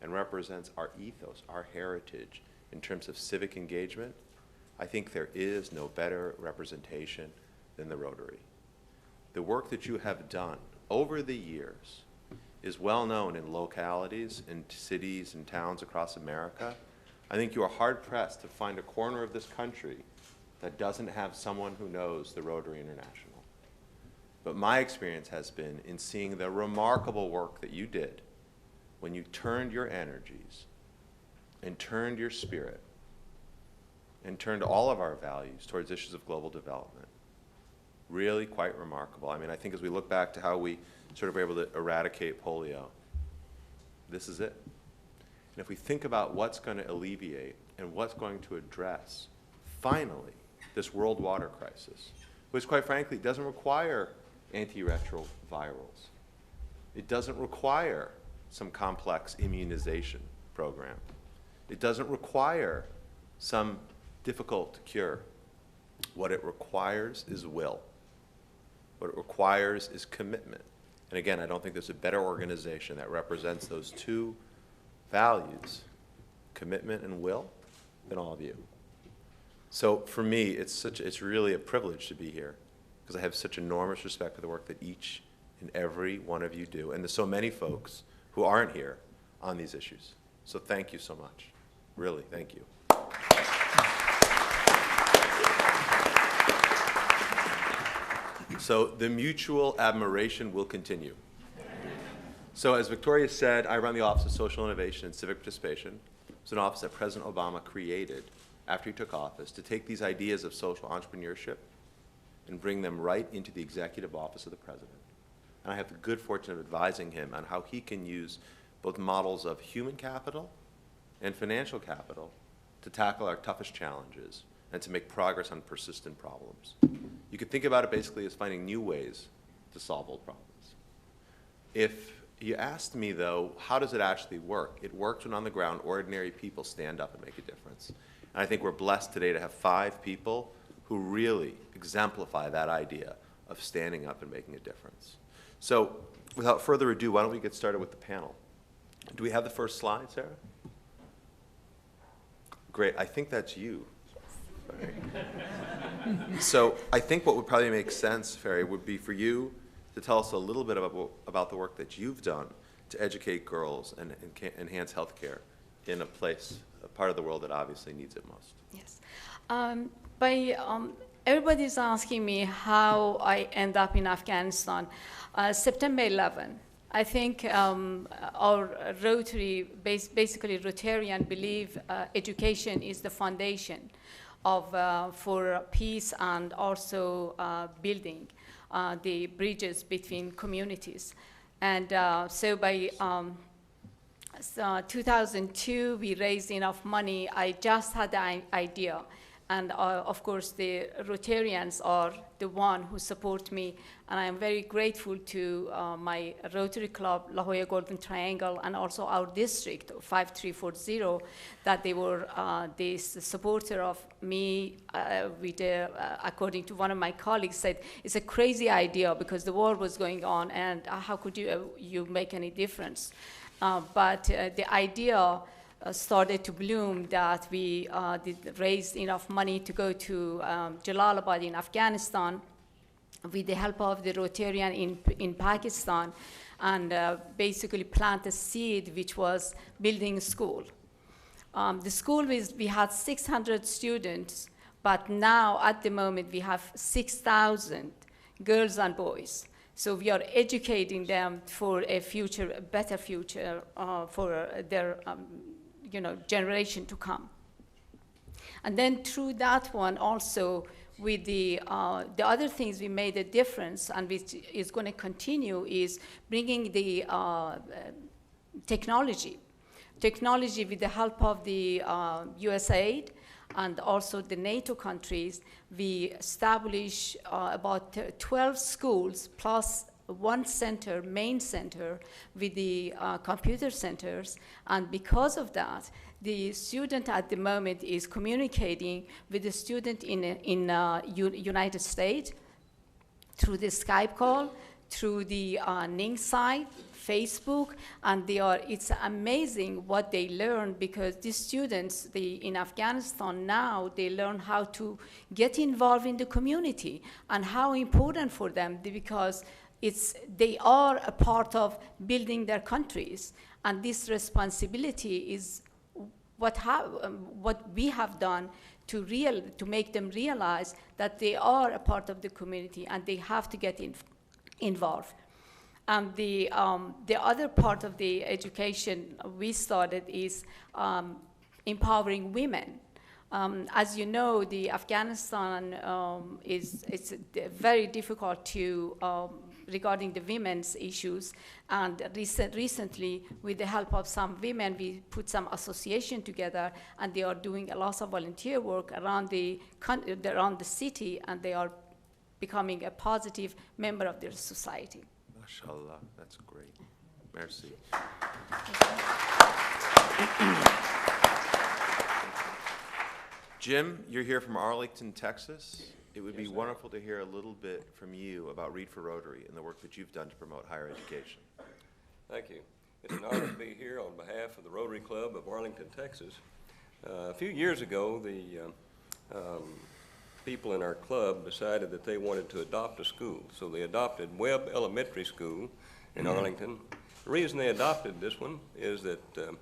and represents our ethos, our heritage in terms of civic engagement, I think there is no better representation than the Rotary. The work that you have done over the years is well known in localities, in cities and towns across America. I think you are hard-pressed to find a corner of this country that doesn't have someone who knows the Rotary International. But my experience has been in seeing the remarkable work that you did when you turned your energies and turned your spirit and turned all of our values towards issues of global development. Really quite remarkable. I mean, I think as we look back to how we sort of were able to eradicate polio, this is it. And if we think about what's going to alleviate and what's going to address, finally, this world water crisis, which quite frankly doesn't require antiretrovirals. It doesn't require some complex immunization. program. It doesn't require some difficult cure. What it requires is will. What it requires is commitment. And again, I don't think there's a better organization that represents those two values, commitment and will, than all of you. So for me, it's really a privilege to be here, because I have such enormous respect for the work that each and every one of you do. And there's so many folks who aren't here on these issues. So thank you so much. Really, thank you. So the mutual admiration will continue. So as Victoria said, I run the Office of Social Innovation and Civic Participation. It's an office that President Obama created after he took office to take these ideas of social entrepreneurship and bring them right into the executive office of the president. And I have the good fortune of advising him on how he can use both models of human capital and financial capital to tackle our toughest challenges and to make progress on persistent problems. You could think about it basically as finding new ways to solve old problems. If you asked me, though, how does it actually work? It works when on the ground, ordinary people stand up and make a difference. And I think we're blessed today to have 5 people who really exemplify that idea of standing up and making a difference. So without further ado, why don't we get started with the panel? Do we have the first slide, Sarah? Great. I think that's you. So I think what would probably make sense, Ferry, would be for you to tell us a little bit about the work that you've done to educate girls and enhance healthcare in a part of the world that obviously needs it most. Yes. Everybody's asking me how I end up in Afghanistan. September 11, I think our Rotary, basically Rotarian, believe education is the foundation for peace and also building the bridges between communities. And so by 2002, we raised enough money. I just had the idea. And of course, the Rotarians are the one who support me. And I am very grateful to my Rotary Club, La Jolla Golden Triangle, and also our district, 5340, that they were the supporter of me with, according to one of my colleagues, said, it's a crazy idea because the war was going on, and how could you make any difference? But the idea started to bloom that we raised enough money to go to Jalalabad in Afghanistan with the help of the Rotarian in Pakistan, and basically plant a seed which was building a school. The school, we had 600 students, but now at the moment we have 6,000 girls and boys. So we are educating them for a future, a better future for their generation to come. And then through that one also, with the other things we made a difference, and which is going to continue, is bringing the technology with the help of the USAID and also the NATO countries. We established about 12 schools plus one center, main center, with the computer centers. And because of that, the student at the moment is communicating with the student in United States through the Skype call, through the Ning site, Facebook, and it's amazing what they learn, because these students in Afghanistan now, they learn how to get involved in the community and how important for them, because they are a part of building their countries, and this responsibility is what we have done to make them realize that they are a part of the community and they have to get involved. And the other part of the education we started is empowering women. As you know, the Afghanistan it's very difficult to regarding the women's issues, and recently, with the help of some women, we put some association together, and they are doing a lot of volunteer work around the city, and they are becoming a positive member of their society. MashaAllah, that's great. Merci. Jim, you're here from Arlington, Texas. It would be wonderful to hear a little bit from you about Read for Rotary and the work that you've done to promote higher education. Thank you. It's an honor to be here on behalf of the Rotary Club of Arlington, Texas. A few years ago, the people in our club decided that they wanted to adopt a school. So they adopted Webb Elementary School in Arlington. The reason they adopted this one is that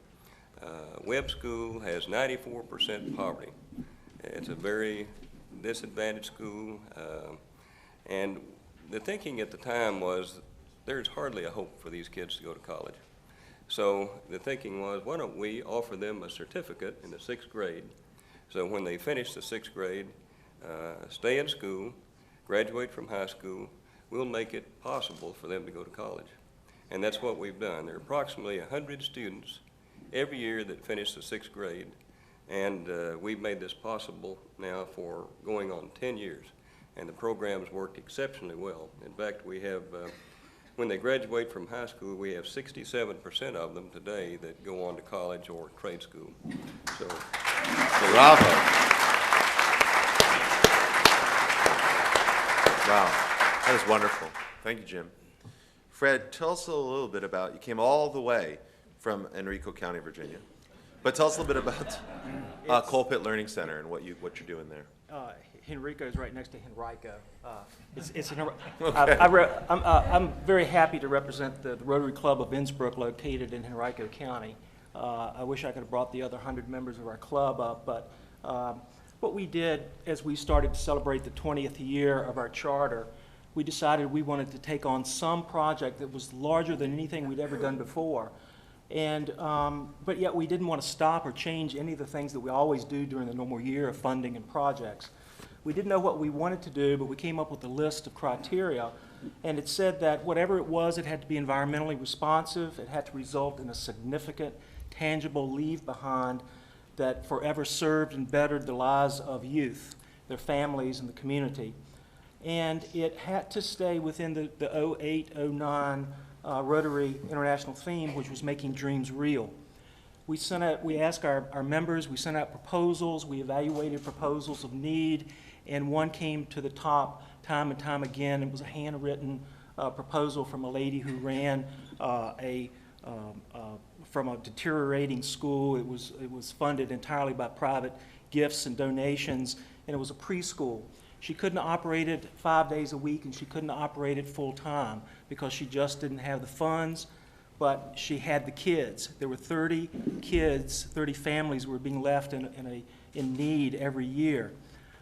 Webb School has 94% poverty. It's a very disadvantaged school, and the thinking at the time was there's hardly a hope for these kids to go to college. So the thinking was, why don't we offer them a certificate in the 6th grade, so when they finish the 6th grade, stay in school, graduate from high school, we'll make it possible for them to go to college. And that's what we've done. There are approximately 100 students every year that finish the 6th grade, and we've made this possible now for going on 10 years. And the program's worked exceptionally well. In fact, we have, when they graduate from high school, we have 67% of them today that go on to college or trade school. So, Bravo. Wow, that is wonderful. Thank you, Jim. Fred, tell us a little bit about, you came all the way from Enrico County, Virginia. But tell us a little bit about Coal Pit Learning Center and what you're doing there. Henrico is right next to Henrico. Okay. I'm very happy to represent the Rotary Club of Innsbruck located in Henrico County. I wish I could have brought the other 100 members of our club up, but what we did as we started to celebrate the 20th year of our charter, we decided we wanted to take on some project that was larger than anything we'd ever done before. And, but yet we didn't want to stop or change any of the things that we always do during the normal year of funding and projects. We didn't know what we wanted to do, but we came up with a list of criteria, and it said that whatever it was, it had to be environmentally responsive, it had to result in a significant, tangible leave behind that forever served and bettered the lives of youth, their families, and the community. And it had to stay within the 08-09 Rotary International theme, which was making dreams real. We asked our members, we sent out proposals, we evaluated proposals of need, and one came to the top time and time again. It was a handwritten proposal from a lady who ran from a deteriorating school. It was funded entirely by private gifts and donations, and it was a preschool. She couldn't operate it 5 days a week, and she couldn't operate it full time because she just didn't have the funds, but she had the kids. There were 30 kids, 30 families were being left in need every year.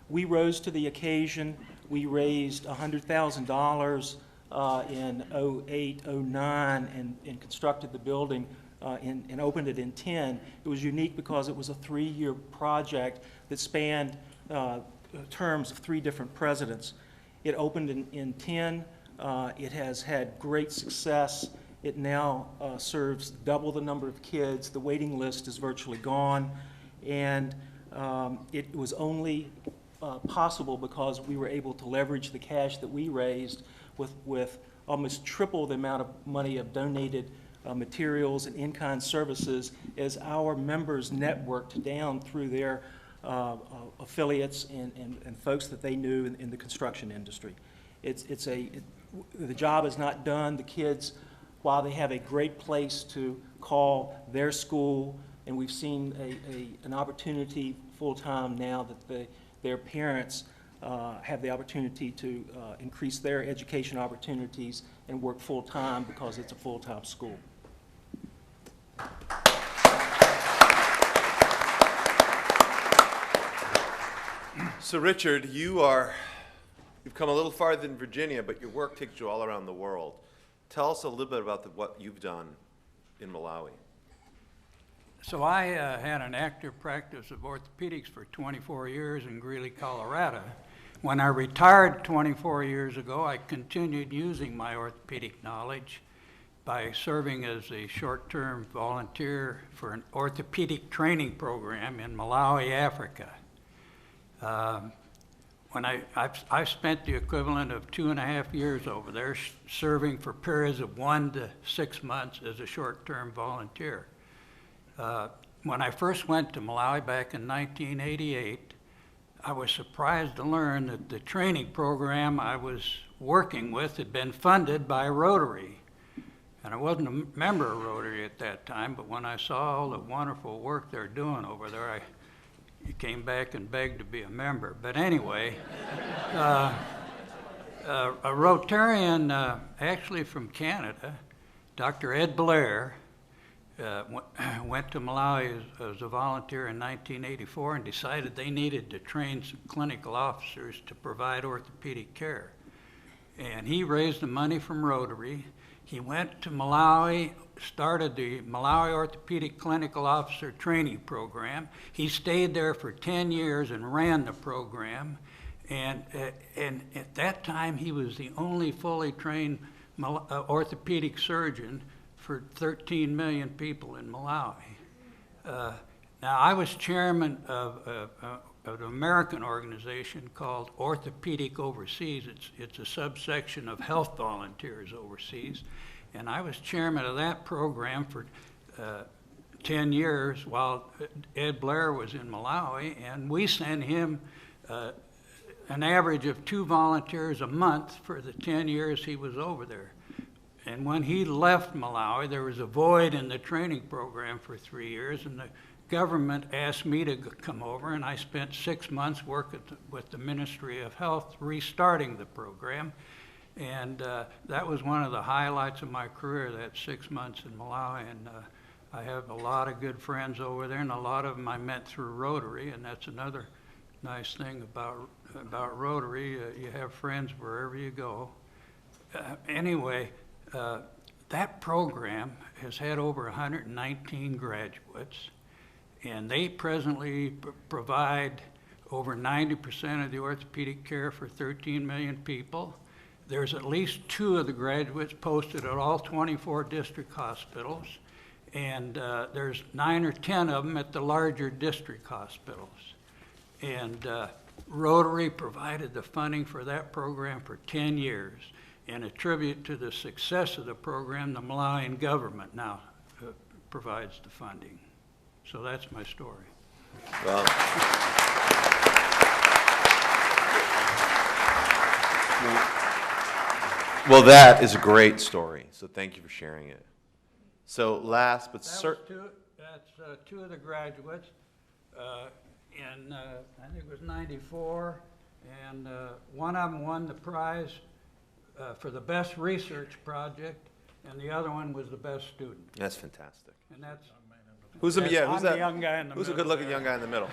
We rose to the occasion. We raised $100,000 in 08, 09, and constructed the building and opened it in 10. It was unique because it was a 3-year project that spanned terms of 3 different presidents. It opened in 10. It has had great success. It now serves double the number of kids. The waiting list is virtually gone. And it was only possible because we were able to leverage the cash that we raised with almost triple the amount of money of donated materials and in-kind services as our members networked down through their affiliates and folks that they knew in the construction industry. The job is not done. The kids, while they have a great place to call their school, and we've seen an opportunity full-time now that their parents have the opportunity to increase their education opportunities and work full-time because it's a full-time school. So Richard, you've come a little farther than Virginia, but your work takes you all around the world. Tell us a little bit about what you've done in Malawi. So I had an active practice of orthopedics for 24 years in Greeley, Colorado. When I retired 24 years ago, I continued using my orthopedic knowledge by serving as a short-term volunteer for an orthopedic training program in Malawi, Africa. When I've spent the equivalent of 2.5 years over there serving for periods of 1 to 6 months as a short-term volunteer. When I first went to Malawi back in 1988, I was surprised to learn that the training program I was working with had been funded by Rotary. And I wasn't a member of Rotary at that time, but when I saw all the wonderful work they're doing over there, I came back and begged to be a member. But anyway, a Rotarian, actually from Canada, Dr. Ed Blair, went to Malawi as a volunteer in 1984 and decided they needed to train some clinical officers to provide orthopedic care. And he raised the money from Rotary. He went to Malawi, started the Malawi Orthopedic Clinical Officer Training Program. He stayed there for 10 years and ran the program. And at that time, he was the only fully trained orthopedic surgeon for 13 million people in Malawi. Now, I was chairman of an American organization called Orthopedic Overseas. It's a subsection of Health Volunteers Overseas. And I was chairman of that program for 10 years while Ed Blair was in Malawi, and we sent him an average of 2 volunteers a month for the 10 years he was over there. And when he left Malawi, there was a void in the training program for 3 years, and the government asked me to come over, and I spent 6 months working with the Ministry of Health restarting the program. And that was one of the highlights of my career, that 6 months in Malawi. And I have a lot of good friends over there, and a lot of them I met through Rotary, and that's another nice thing about Rotary. You have friends wherever you go. Anyway, that program has had over 119 graduates, and they presently provide over 90% of the orthopedic care for 13 million people. There's at least 2 of the graduates posted at all 24 district hospitals, and there's 9 or 10 of them at the larger district hospitals. And Rotary provided the funding for that program for 10 years. And a tribute to the success of the program, the Malawian government now provides the funding. So that's my story. Well, that is a great story, so thank you for sharing it. So last but certainly... That's 2 of the graduates in, I think it was 94, and one of them won the prize for the best research project, and the other one was the best student. That's fantastic. And that's... Who's the young guy in the middle? Who's a good-looking young guy in the middle?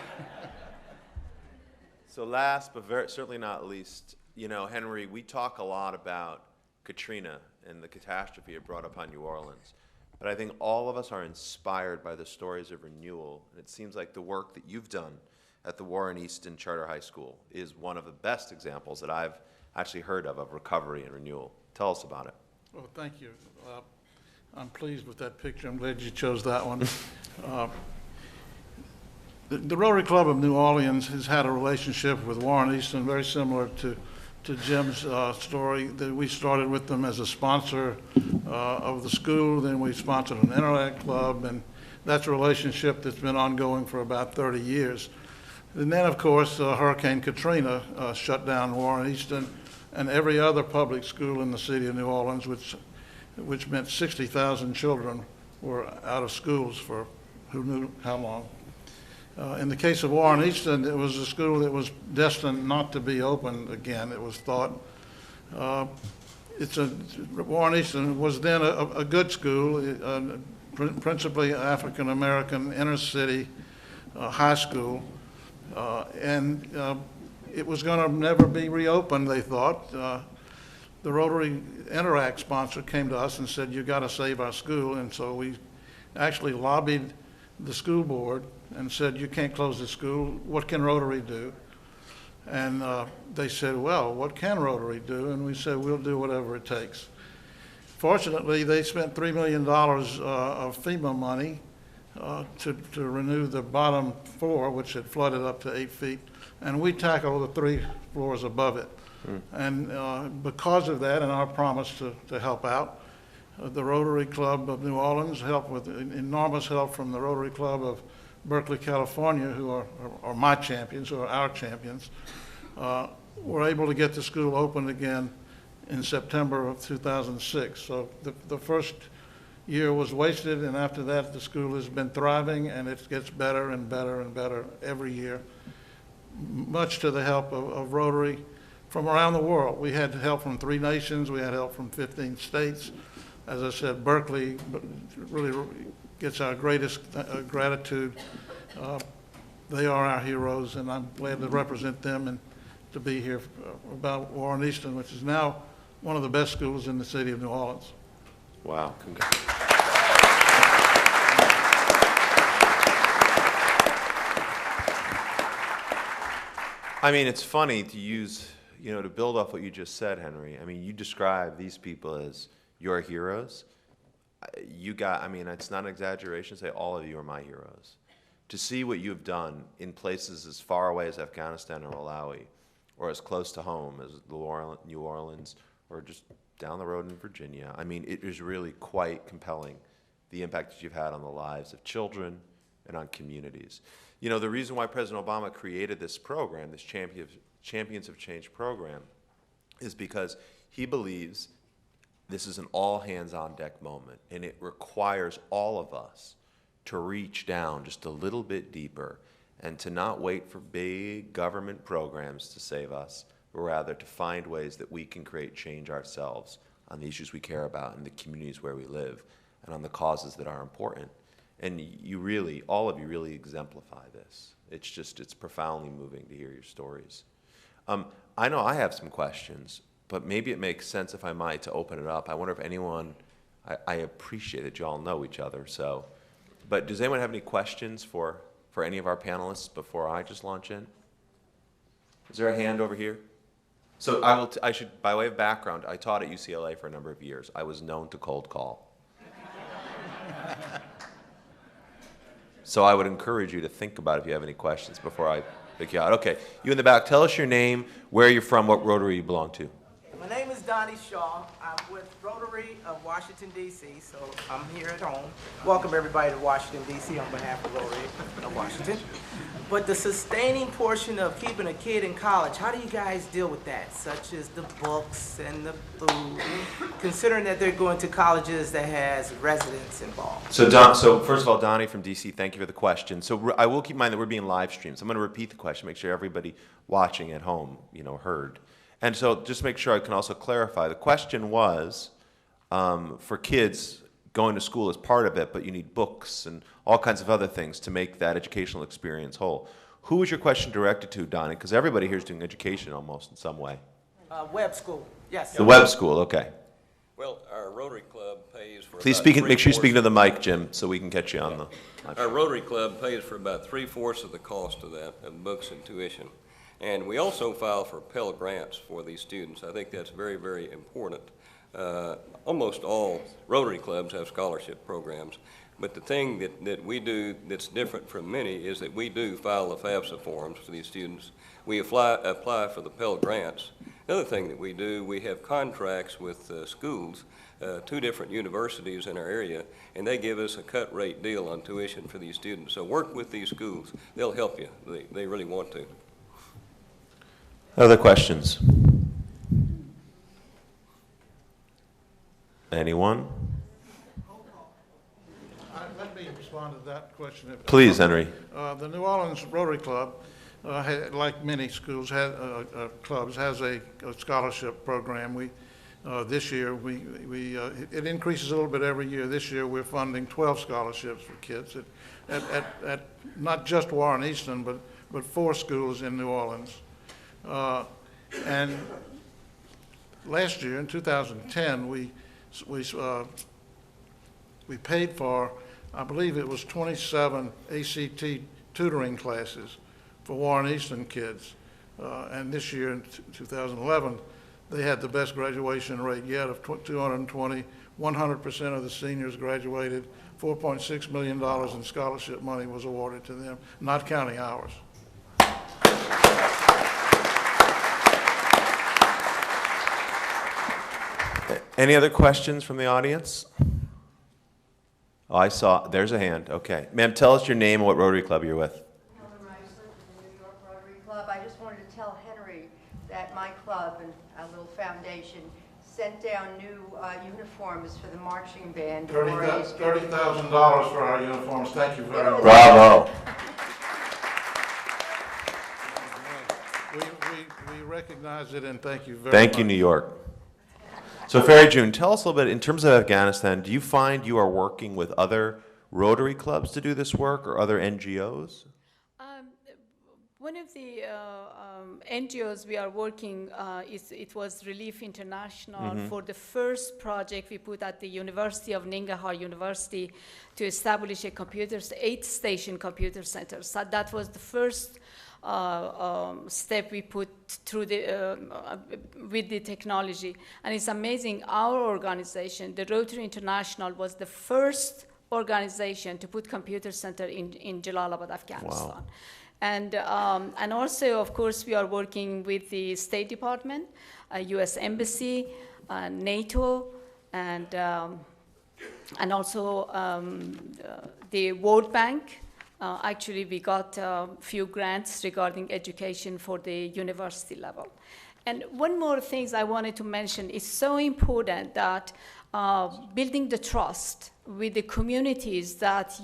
So last, but certainly not least, you know, Henry, we talk a lot about Katrina and the catastrophe it brought upon New Orleans. But I think all of us are inspired by the stories of renewal. And it seems like the work that you've done at the Warren Easton Charter High School is one of the best examples that I've actually heard of recovery and renewal. Tell us about it. Well, thank you. I'm pleased with that picture. I'm glad you chose that one. The Rotary Club of New Orleans has had a relationship with Warren Easton very similar to Jim's story. That we started with them as a sponsor of the school, then we sponsored an Interact Club, and that's a relationship that's been ongoing for about 30 years. And then, of course, Hurricane Katrina shut down Warren Easton and every other public school in the city of New Orleans, which meant 60,000 children were out of schools for who knew how long. In the case of Warren Easton, it was a school that was destined not to be opened again, it was thought. Warren Easton was then a good school, principally African-American inner-city high school, and it was going to never be reopened, they thought. The Rotary Interact sponsor came to us and said, "You got to save our school," and so we actually lobbied the school board and said, "You can't close the school. What can Rotary do?" And they said, "Well, what can Rotary do?" And we said, "We'll do whatever it takes." Fortunately, they spent $3 million of FEMA money to renew the bottom floor, which had flooded up to 8 feet, and we tackled the 3 floors above it. And because of that and our promise to help out, the Rotary Club of New Orleans, help with enormous help from the Rotary Club of Berkeley, California, who are my champions, who are our champions, were able to get the school open again in September of 2006. So the first year was wasted, and after that the school has been thriving, and it gets better and better and better every year, much to the help of Rotary from around the world. We had help from 3 nations, we had help from 15 states. As I said, Berkeley really gets our greatest gratitude. They are our heroes, and I'm glad to represent them and to be here about Warren Easton, which is now one of the best schools in the city of New Orleans. Wow. I mean, it's funny to use, to build off what you just said, Henry. I mean, you describe these people as your heroes. It's not an exaggeration to say all of you are my heroes. To see what you've done in places as far away as Afghanistan or Malawi, or as close to home as New Orleans, or just down the road in Virginia, I mean, it is really quite compelling, the impact that you've had on the lives of children and on communities. The reason why President Obama created this program, this Champions of Change program, is because he believes this is an all-hands-on-deck moment, and it requires all of us to reach down just a little bit deeper and to not wait for big government programs to save us, but rather to find ways that we can create change ourselves on the issues we care about in the communities where we live and on the causes that are important. And all of you really exemplify this. It's profoundly moving to hear your stories. I know I have some questions, but maybe it makes sense, if I might, to open it up. I wonder if anyone, I appreciate that you all know each other, but does anyone have any questions for any of our panelists before I just launch in? Is there a hand over here? So I should, by way of background, I taught at UCLA for a number of years. I was known to cold call. So I would encourage you to think about if you have any questions before I pick you out. Okay, you in the back, tell us your name, where you're from, what Rotary you belong to. My name is Donnie Shaw. I'm with Rotary of Washington, D.C., so I'm here at home. Welcome everybody to Washington, D.C. on behalf of Rotary of Washington. But the sustaining portion of keeping a kid in college, how do you guys deal with that, such as the books and the food, considering that they're going to colleges that has residents involved? So first of all, Donnie from DC, thank you for the question. So I will keep in mind that we're being live streamed, so I'm going to repeat the question, make sure everybody watching at home, heard. And so just make sure I can also clarify. The question was, for kids, going to school is part of it, but you need books and all kinds of other things to make that educational experience whole. Who was your question directed to, Donnie? Because everybody here is doing education almost in some way. Web school, yes. The web school, okay. Well, our Rotary Club pays for Please make sure you speak into the mic, Jim, so we can catch you on the... Our Rotary Club pays for about 3/4 of the cost of that, of books and tuition. And we also file for Pell Grants for these students. I think that's very, very important. Almost all Rotary clubs have scholarship programs, but the thing that we do that's different from many is that we do file the FAFSA forms for these students. We apply for the Pell Grants. Another thing that we do, we have contracts with schools, 2 different universities in our area, and they give us a cut rate deal on tuition for these students. So work with these schools. They'll help you. They really want to. Other questions? Anyone? Let me respond to that question. Please, Henry. The New Orleans Rotary Club, like many schools, clubs, has a scholarship program. This year, it increases a little bit every year. This year, we're funding 12 scholarships for kids at not just Warren Easton, but 4 schools in New Orleans. And last year, in 2010, we paid for, I believe it was 27 ACT tutoring classes for Warren Easton kids. And this year, in 2011, they had the best graduation rate yet of 220. 100% of the seniors graduated. $4.6 million in scholarship money was awarded to them, not counting ours. Any other questions from the audience? Oh, I saw, there's a hand, okay. Ma'am, tell us your name and what Rotary Club you're with. Helen Reisler from the New York Rotary Club. I just wanted to tell Henry that my club and our little foundation sent down new uniforms for the marching band. $30,000 for our uniforms. Thank you very much. Bravo. We recognize it and thank you very much. Thank you, New York. So, Fairy June, tell us a little bit, in terms of Afghanistan, do you find you are working with other Rotary clubs to do this work or other NGOs? One of the NGOs we are working, it was Relief International for the first project we put at the University of Nangarhar University to establish a 8-station computer center. So that was the first step we put through with the technology. And it's amazing, our organization, the Rotary International, was the first organization to put computer center in Jalalabad, Afghanistan. Wow. And also, of course, we are working with the State Department, U.S. Embassy, NATO, and also the World Bank. Actually, we got a few grants regarding education for the university level. And one more thing I wanted to mention, it's so important that building the trust with the communities that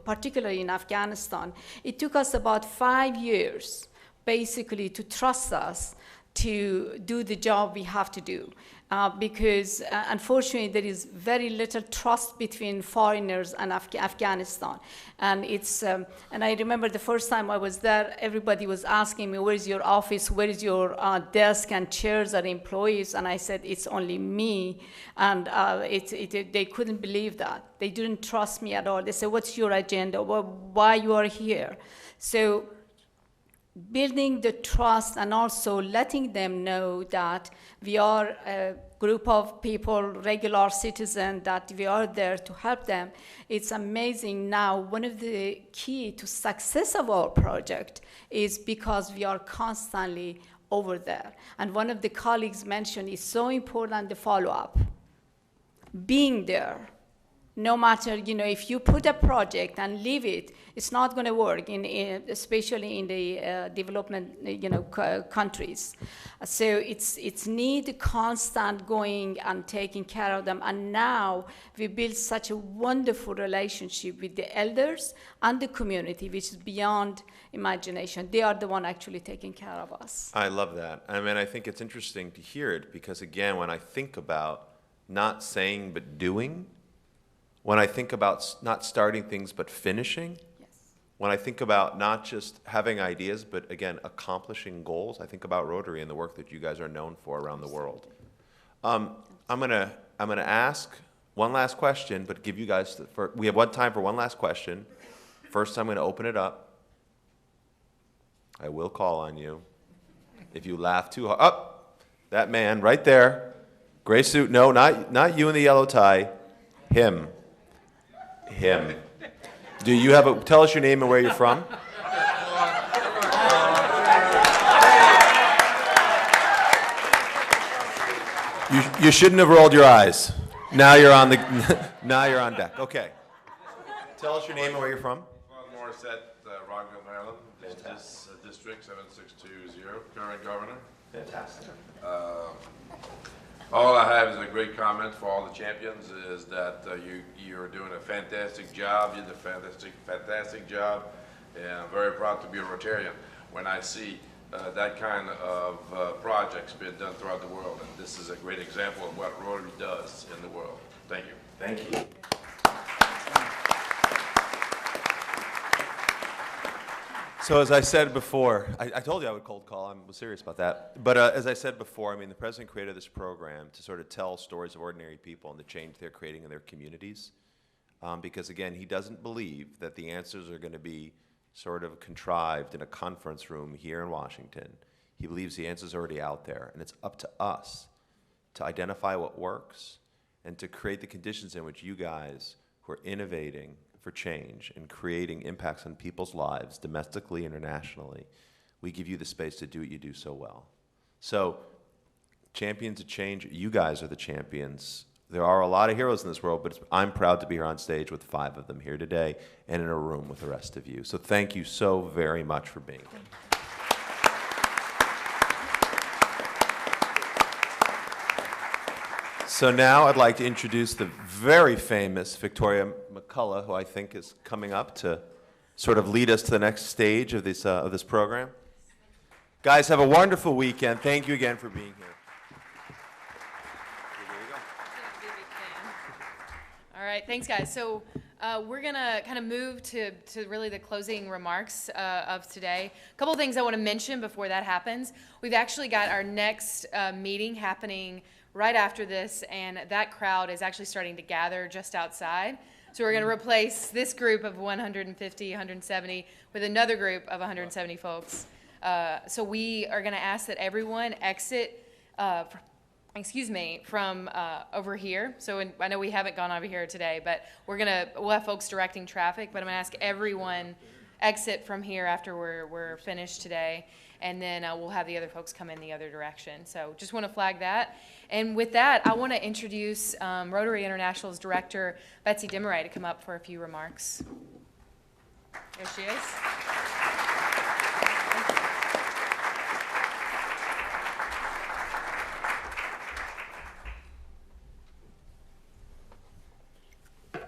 particularly in Afghanistan, it took us about 5 years, basically, to trust us to do the job we have to do. Because unfortunately, there is very little trust between foreigners and Afghanistan. And and I remember the first time I was there, everybody was asking me, where is your office, where is your desk and chairs and employees? And I said, it's only me. And they couldn't believe that. They didn't trust me at all. They said, what's your agenda? Why you are here? So building the trust and also letting them know that we are a group of people, regular citizens, that we are there to help them. It's amazing now. One of the key to success of our project is because we are constantly over there. And one of the colleagues mentioned it's so important, the follow-up. Being there. No matter, if you put a project and leave it, it's not going to work, especially in the development, countries. So it's need constant going and taking care of them. And now we build such a wonderful relationship with the elders and the community, which is beyond imagination. They are the one actually taking care of us. I love that. I mean, I think it's interesting to hear it because, again, when I think about not saying but doing, when I think about not starting things but finishing, yes. When I think about not just having ideas but, again, accomplishing goals, I think about Rotary and the work that you guys are known for around the world. I'm gonna ask one last question, but give you guys, we have time for one last question. First, I'm gonna open it up. I will call on you. If you laugh too hard, that man right there, gray suit, no, not you in the yellow tie, him. Do you have tell us your name and where you're from? You shouldn't have rolled your eyes. Now you're on deck. Okay. Tell us your name and where you're from. Morissette, Rockville, Maryland. This district 7620, current governor. Fantastic. All I have is a great comment for all the champions is that you're doing a fantastic job. You did a fantastic job, and I'm very proud to be a Rotarian when I see that kind of projects being done throughout the world. And this is a great example of what Rotary does in the world. Thank you. Thank you. So as I said before, I told you I would cold call. I was serious about that. But as I said before, I mean, the president created this program to sort of tell stories of ordinary people and the change they're creating in their communities. Because, again, he doesn't believe that the answers are going to be sort of contrived in a conference room here in Washington. He believes the answers are already out there. And it's up to us to identify what works and to create the conditions in which you guys who are innovating for change and creating impacts on people's lives, domestically, internationally, we give you the space to do what you do so well. So champions of change, you guys are the champions. There are a lot of heroes in this world, but I'm proud to be here on stage with 5 of them here today and in a room with the rest of you. So thank you so very much for being here. So now I'd like to introduce the very famous Victoria McCullough, who I think is coming up to sort of lead us to the next stage of this program. Guys, have a wonderful weekend. Thank you again for being here. All right, thanks, guys. So we're going to kind of move to really the closing remarks of today. A couple of things I want to mention before that happens. We've actually got our next meeting happening right after this, and that crowd is actually starting to gather just outside. So we're going to replace this group of 150, 170 with another group of 170 folks. So we are going to ask that everyone exit from over here. So I know we haven't gone over here today, but we'll have folks directing traffic, but I'm gonna ask everyone exit from here after we're finished today, and then we'll have the other folks come in the other direction. So just wanna flag that. And with that, I wanna introduce Rotary International's director, Betsy Demeray, to come up for a few remarks. There she is.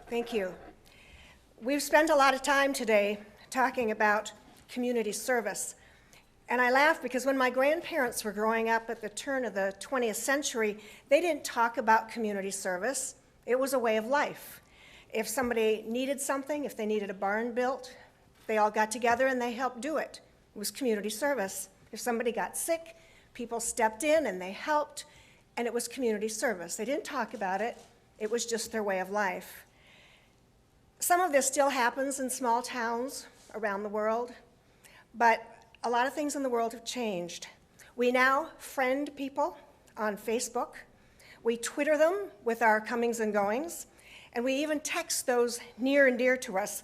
Thank you. We've spent a lot of time today talking about community service. And I laugh because when my grandparents were growing up at the turn of the 20th century, they didn't talk about community service. It was a way of life. If somebody needed something, if they needed a barn built, they all got together and they helped do it. It was community service. If somebody got sick, people stepped in and they helped, and it was community service. They didn't talk about it. It was just their way of life. Some of this still happens in small towns around the world, but a lot of things in the world have changed. We now friend people on Facebook. We Twitter them with our comings and goings, and we even text those near and dear to us.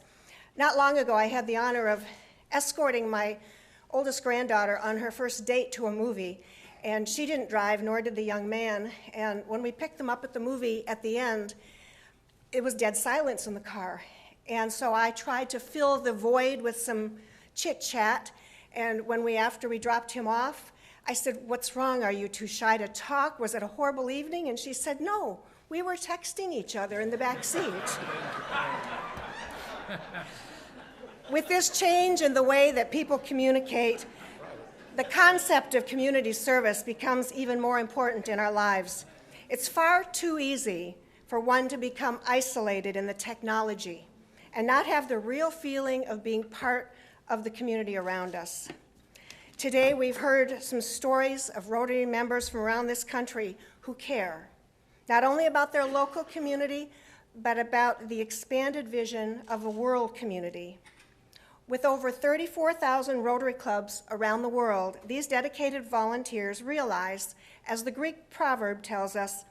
Not long ago, I had the honor of escorting my oldest granddaughter on her first date to a movie, and she didn't drive, nor did the young man. And when we picked them up at the movie at the end, it was dead silence in the car. And so I tried to fill the void with some chit-chat. And after we dropped him off, I said, "What's wrong? Are you too shy to talk? Was it a horrible evening?" And she said, "No, we were texting each other in the back seat." With this change in the way that people communicate, the concept of community service becomes even more important in our lives. It's far too easy for one to become isolated in the technology and not have the real feeling of being part of the community around us. Today, we've heard some stories of Rotary members from around this country who care, not only about their local community, but about the expanded vision of a world community. With over 34,000 Rotary clubs around the world, these dedicated volunteers realize, as the Greek proverb tells us,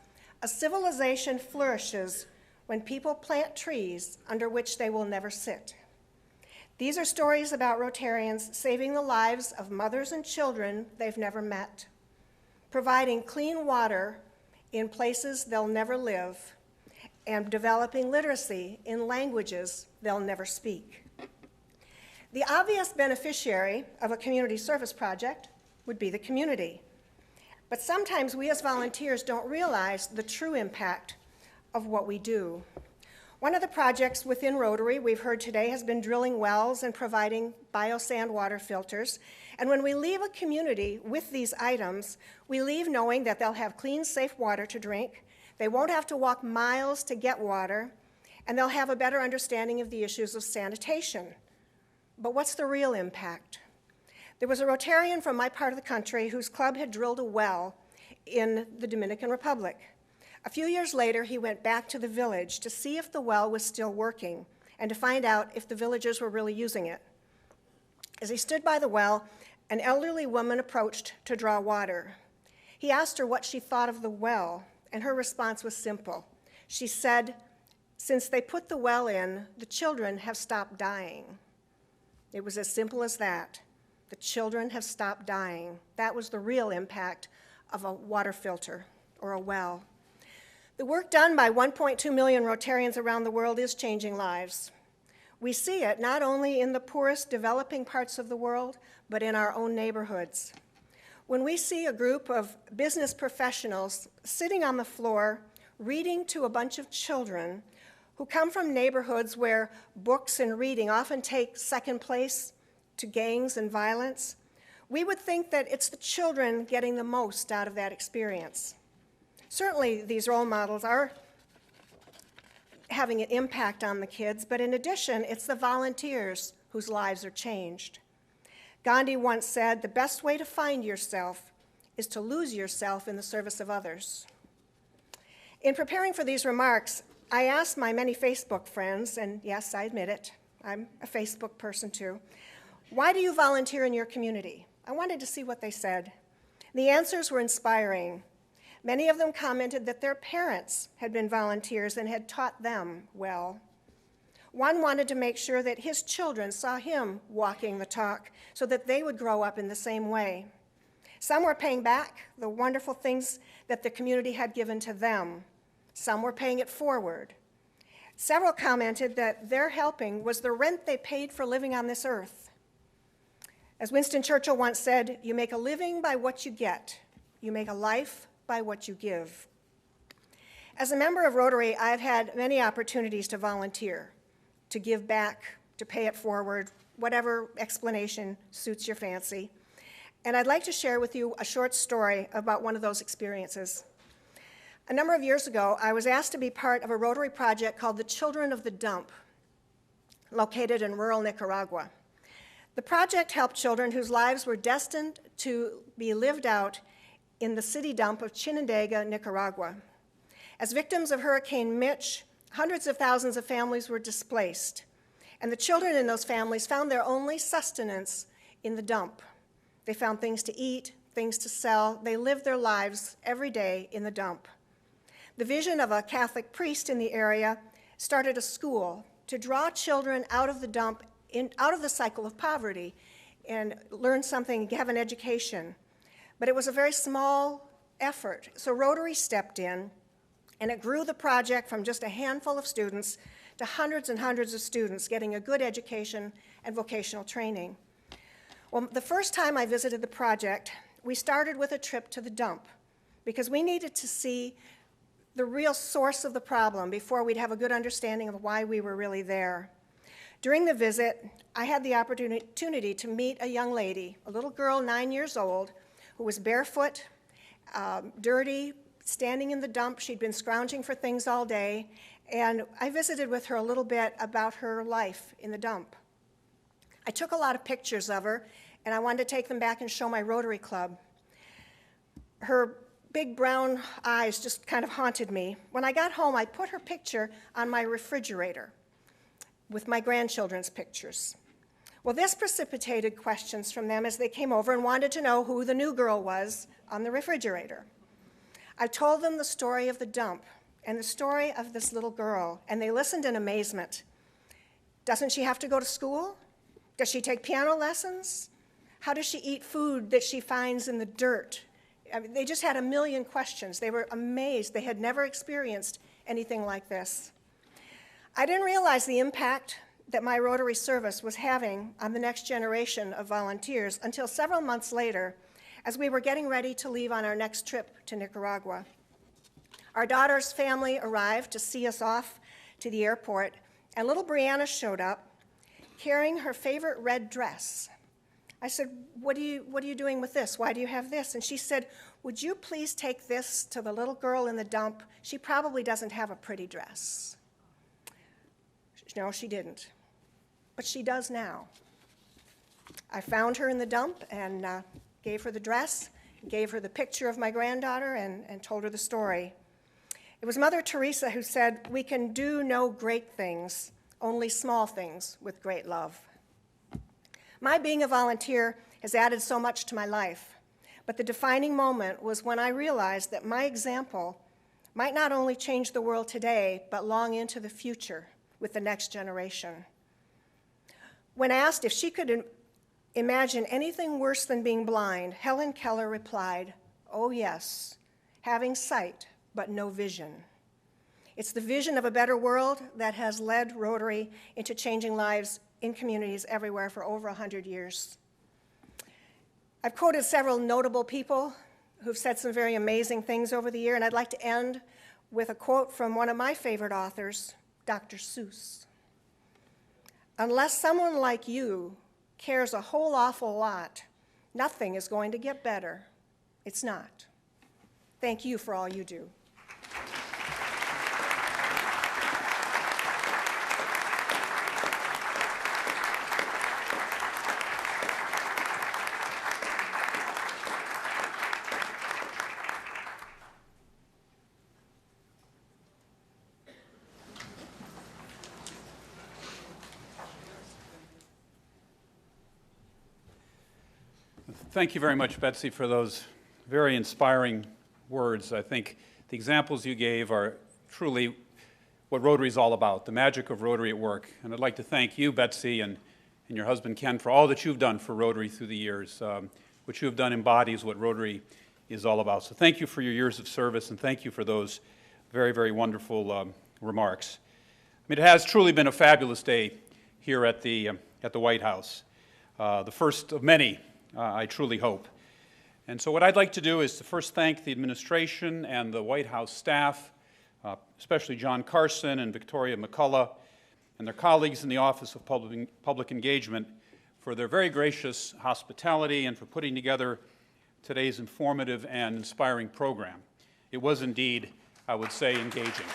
a civilization flourishes when people plant trees under which they will never sit. These are stories about Rotarians saving the lives of mothers and children they've never met, providing clean water in places they'll never live, and developing literacy in languages they'll never speak. The obvious beneficiary of a community service project would be the community. But sometimes we as volunteers don't realize the true impact of what we do. One of the projects within Rotary we've heard today has been drilling wells and providing biosand water filters. And when we leave a community with these items, we leave knowing that they'll have clean, safe water to drink, they won't have to walk miles to get water, and they'll have a better understanding of the issues of sanitation. But what's the real impact? There was a Rotarian from my part of the country whose club had drilled a well in the Dominican Republic. A few years later, he went back to the village to see if the well was still working and to find out if the villagers were really using it. As he stood by the well, an elderly woman approached to draw water. He asked her what she thought of the well, and her response was simple. She said, "Since they put the well in, the children have stopped dying." It was as simple as that. The children have stopped dying. That was the real impact of a water filter or a well. The work done by 1.2 million Rotarians around the world is changing lives. We see it not only in the poorest developing parts of the world, but in our own neighborhoods. When we see a group of business professionals sitting on the floor reading to a bunch of children who come from neighborhoods where books and reading often take second place to gangs and violence, we would think that it's the children getting the most out of that experience. Certainly, these role models are having an impact on the kids, but in addition, it's the volunteers whose lives are changed. Gandhi once said, "The best way to find yourself is to lose yourself in the service of others." In preparing for these remarks, I asked my many Facebook friends, and yes, I admit it, I'm a Facebook person too, why do you volunteer in your community? I wanted to see what they said. The answers were inspiring. Many of them commented that their parents had been volunteers and had taught them well. One wanted to make sure that his children saw him walking the talk so that they would grow up in the same way. Some were paying back the wonderful things that the community had given to them. Some were paying it forward. Several commented that their helping was the rent they paid for living on this earth. As Winston Churchill once said, "You make a living by what you get. You make a life by what you give." As a member of Rotary, I've had many opportunities to volunteer, to give back, to pay it forward, whatever explanation suits your fancy. And I'd like to share with you a short story about one of those experiences. A number of years ago, I was asked to be part of a Rotary project called the Children of the Dump, located in rural Nicaragua. The project helped children whose lives were destined to be lived out in the city dump of Chinandega, Nicaragua. As victims of Hurricane Mitch, hundreds of thousands of families were displaced, and the children in those families found their only sustenance in the dump. They found things to eat, things to sell. They lived their lives every day in the dump. The vision of a Catholic priest in the area started a school to draw children out of the dump, out of the cycle of poverty, and learn something, have an education. But it was a very small effort, so Rotary stepped in, and it grew the project from just a handful of students to hundreds and hundreds of students getting a good education and vocational training. Well, the first time I visited the project, we started with a trip to the dump because we needed to see the real source of the problem before we'd have a good understanding of why we were really there. During the visit, I had the opportunity to meet a young lady, a little girl, 9 years old, who was barefoot, dirty, standing in the dump. She'd been scrounging for things all day, and I visited with her a little bit about her life in the dump. I took a lot of pictures of her, and I wanted to take them back and show my Rotary Club. Her big brown eyes just kind of haunted me. When I got home, I put her picture on my refrigerator with my grandchildren's pictures. Well, this precipitated questions from them as they came over and wanted to know who the new girl was on the refrigerator. I told them the story of the dump and the story of this little girl, and they listened in amazement. Doesn't she have to go to school? Does she take piano lessons? How does she eat food that she finds in the dirt? I mean, they just had a million questions. They were amazed. They had never experienced anything like this. I didn't realize the impact that my Rotary service was having on the next generation of volunteers until several months later, as we were getting ready to leave on our next trip to Nicaragua. Our daughter's family arrived to see us off to the airport, and little Brianna showed up carrying her favorite red dress. I said, what are you doing with this? Why do you have this? And she said, would you please take this to the little girl in the dump? She probably doesn't have a pretty dress. No, she didn't. But she does now. I found her in the dump and gave her the dress, gave her the picture of my granddaughter, and told her the story. It was Mother Teresa who said, we can do no great things, only small things with great love. My being a volunteer has added so much to my life, but the defining moment was when I realized that my example might not only change the world today, but long into the future with the next generation. When asked if she could imagine anything worse than being blind, Helen Keller replied, Oh yes, having sight but no vision. It's the vision of a better world that has led Rotary into changing lives in communities everywhere for over 100 years. I've quoted several notable people who've said some very amazing things over the year, and I'd like to end with a quote from one of my favorite authors, Dr. Seuss. Unless someone like you cares a whole awful lot, nothing is going to get better. It's not. Thank you for all you do. Thank you very much, Betsy, for those very inspiring words. I think the examples you gave are truly what Rotary is all about, the magic of Rotary at work. And I'd like to thank you, Betsy, and your husband, Ken, for all that you've done for Rotary through the years. What you have done embodies what Rotary is all about. So thank you for your years of service, and thank you for those very, very wonderful remarks. I mean, it has truly been a fabulous day here at the White House, the first of many, I truly hope. And so what I'd like to do is to first thank the administration and the White House staff, especially John Carson and Victoria McCullough, and their colleagues in the Office of Public Engagement for their very gracious hospitality and for putting together today's informative and inspiring program. It was indeed, I would say, engaging.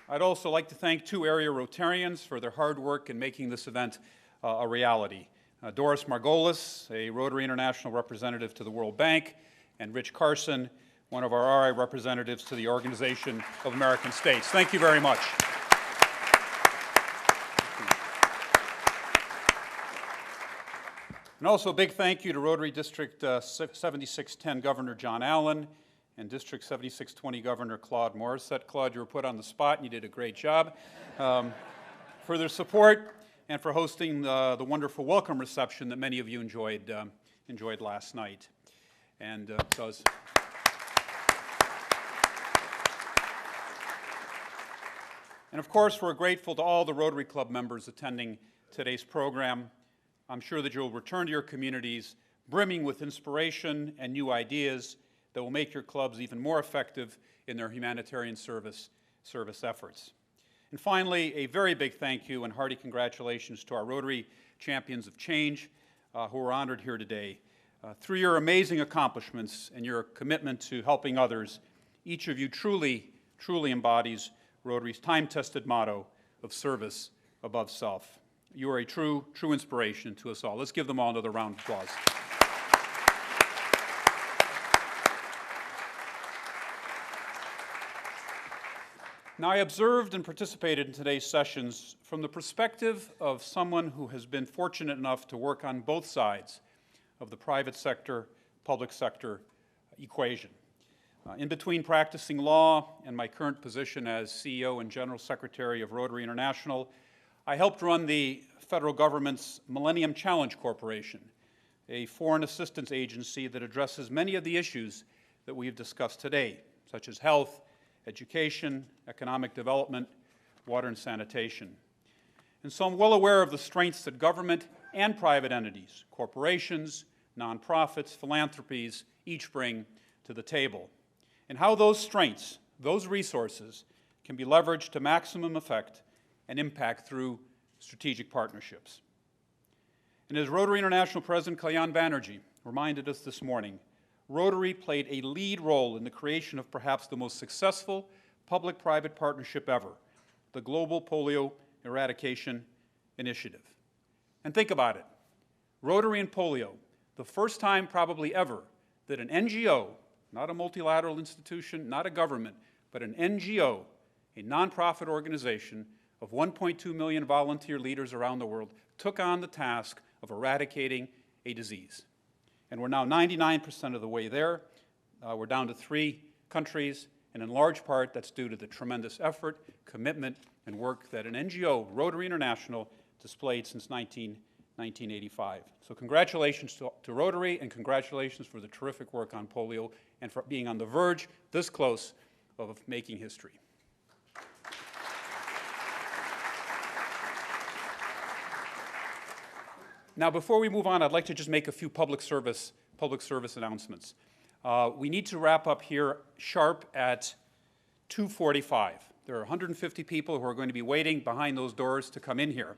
I'd also like to thank two area Rotarians for their hard work in making this event a reality. Doris Margolis, a Rotary International representative to the World Bank, and Rich Carson, one of our RI representatives to the Organization of American States. Thank you very much. And also a big thank you to Rotary District 7610 Governor John Allen and District 7620 Governor Claude Morissette. Claude, you were put on the spot and you did a great job, for their support and for hosting the wonderful welcome reception that many of you enjoyed last night. And of course, we're grateful to all the Rotary Club members attending today's program. I'm sure that you'll return to your communities brimming with inspiration and new ideas that will make your clubs even more effective in their humanitarian service efforts. And finally, a very big thank you and hearty congratulations to our Rotary Champions of Change who are honored here today. Through your amazing accomplishments and your commitment to helping others, each of you truly, truly embodies Rotary's time-tested motto of service above self. You are a true inspiration to us all. Let's give them all another round of applause. Now, I observed and participated in today's sessions from the perspective of someone who has been fortunate enough to work on both sides of the private sector, public sector equation. In between practicing law and my current position as CEO and General Secretary of Rotary International, I helped run the federal government's Millennium Challenge Corporation, a foreign assistance agency that addresses many of the issues that we've discussed today, such as health, education, economic development, water and sanitation. And so I'm well aware of the strengths that government and private entities, corporations, nonprofits, philanthropies, each bring to the table, and how those strengths, those resources, can be leveraged to maximum effect and impact through strategic partnerships. And as Rotary International President Kalyan Banerjee reminded us this morning, Rotary played a lead role in the creation of perhaps the most successful public-private partnership ever, the Global Polio Eradication Initiative. And think about it. Rotary and polio, the first time probably ever that an NGO, not a multilateral institution, not a government, but an NGO, a nonprofit organization of 1.2 million volunteer leaders around the world, took on the task of eradicating a disease. And we're now 99% of the way there. We're down to 3 countries, and in large part that's due to the tremendous effort, commitment, and work that an NGO, Rotary International, displayed since 1985. So congratulations to Rotary, and congratulations for the terrific work on polio and for being on the verge, this close, of making history. Now, before we move on, I'd like to just make a few public service announcements. We need to wrap up here sharp at 2:45. There are 150 people who are going to be waiting behind those doors to come in here.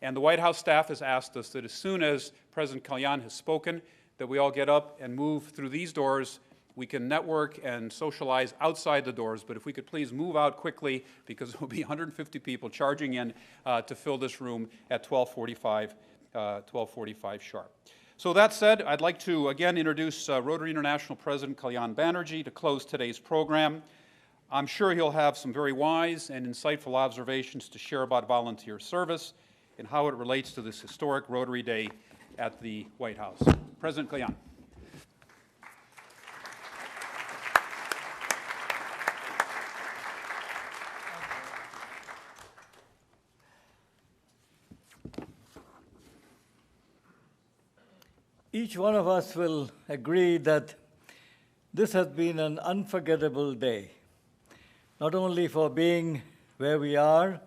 And the White House staff has asked us that as soon as President Kalyan has spoken, that we all get up and move through these doors. We can network and socialize outside the doors, but if we could please move out quickly, because there will be 150 people charging in to fill this room at 12:45 sharp. So that said, I'd like to again introduce Rotary International President Kalyan Banerjee to close today's program. I'm sure he'll have some very wise and insightful observations to share about volunteer service and how it relates to this historic Rotary Day at the White House. President Kalyan. Each one of us will agree that this has been an unforgettable day, not only for being where we are,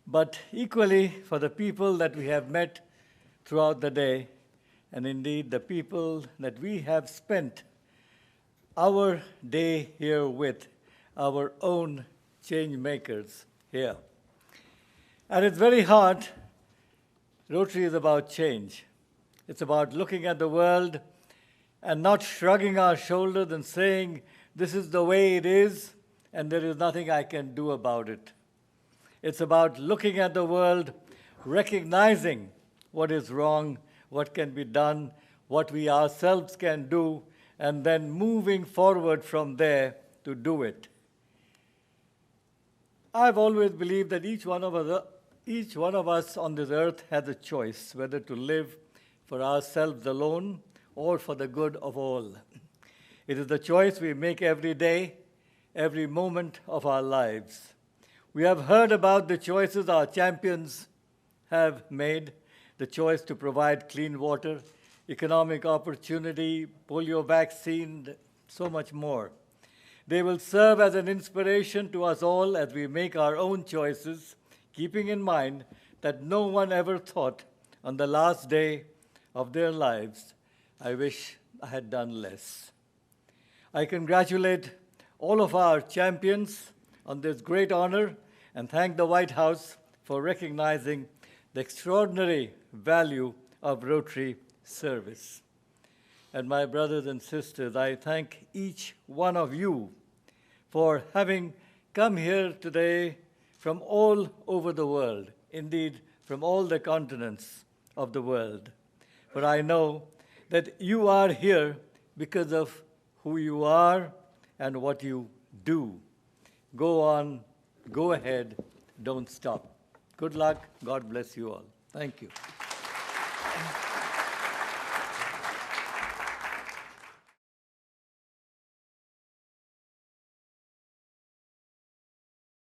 but equally for the people that we have met throughout the day, and indeed the people that we have spent our day here with, our own change makers here. At its very heart, Rotary is about change. It's about looking at the world and not shrugging our shoulders and saying, this is the way it is, and there is nothing I can do about it. It's about looking at the world, recognizing what is wrong, what can be done, what we ourselves can do, and then moving forward from there to do it. I've always believed that each one of us on this earth has a choice, whether to live for ourselves alone or for the good of all. It is the choice we make every day, every moment of our lives. We have heard about the choices our champions have made, the choice to provide clean water, economic opportunity, polio vaccine, so much more. They will serve as an inspiration to us all as we make our own choices, keeping in mind that no one ever thought on the last day of their lives, I wish I had done less. I congratulate all of our champions on this great honor and thank the White House for recognizing the extraordinary value of Rotary service. And my brothers and sisters, I thank each one of you for having come here today from all over the world, indeed from all the continents of the world. But I know that you are here because of who you are and what you do. Go on, go ahead, don't stop. Good luck. God bless you all. Thank you.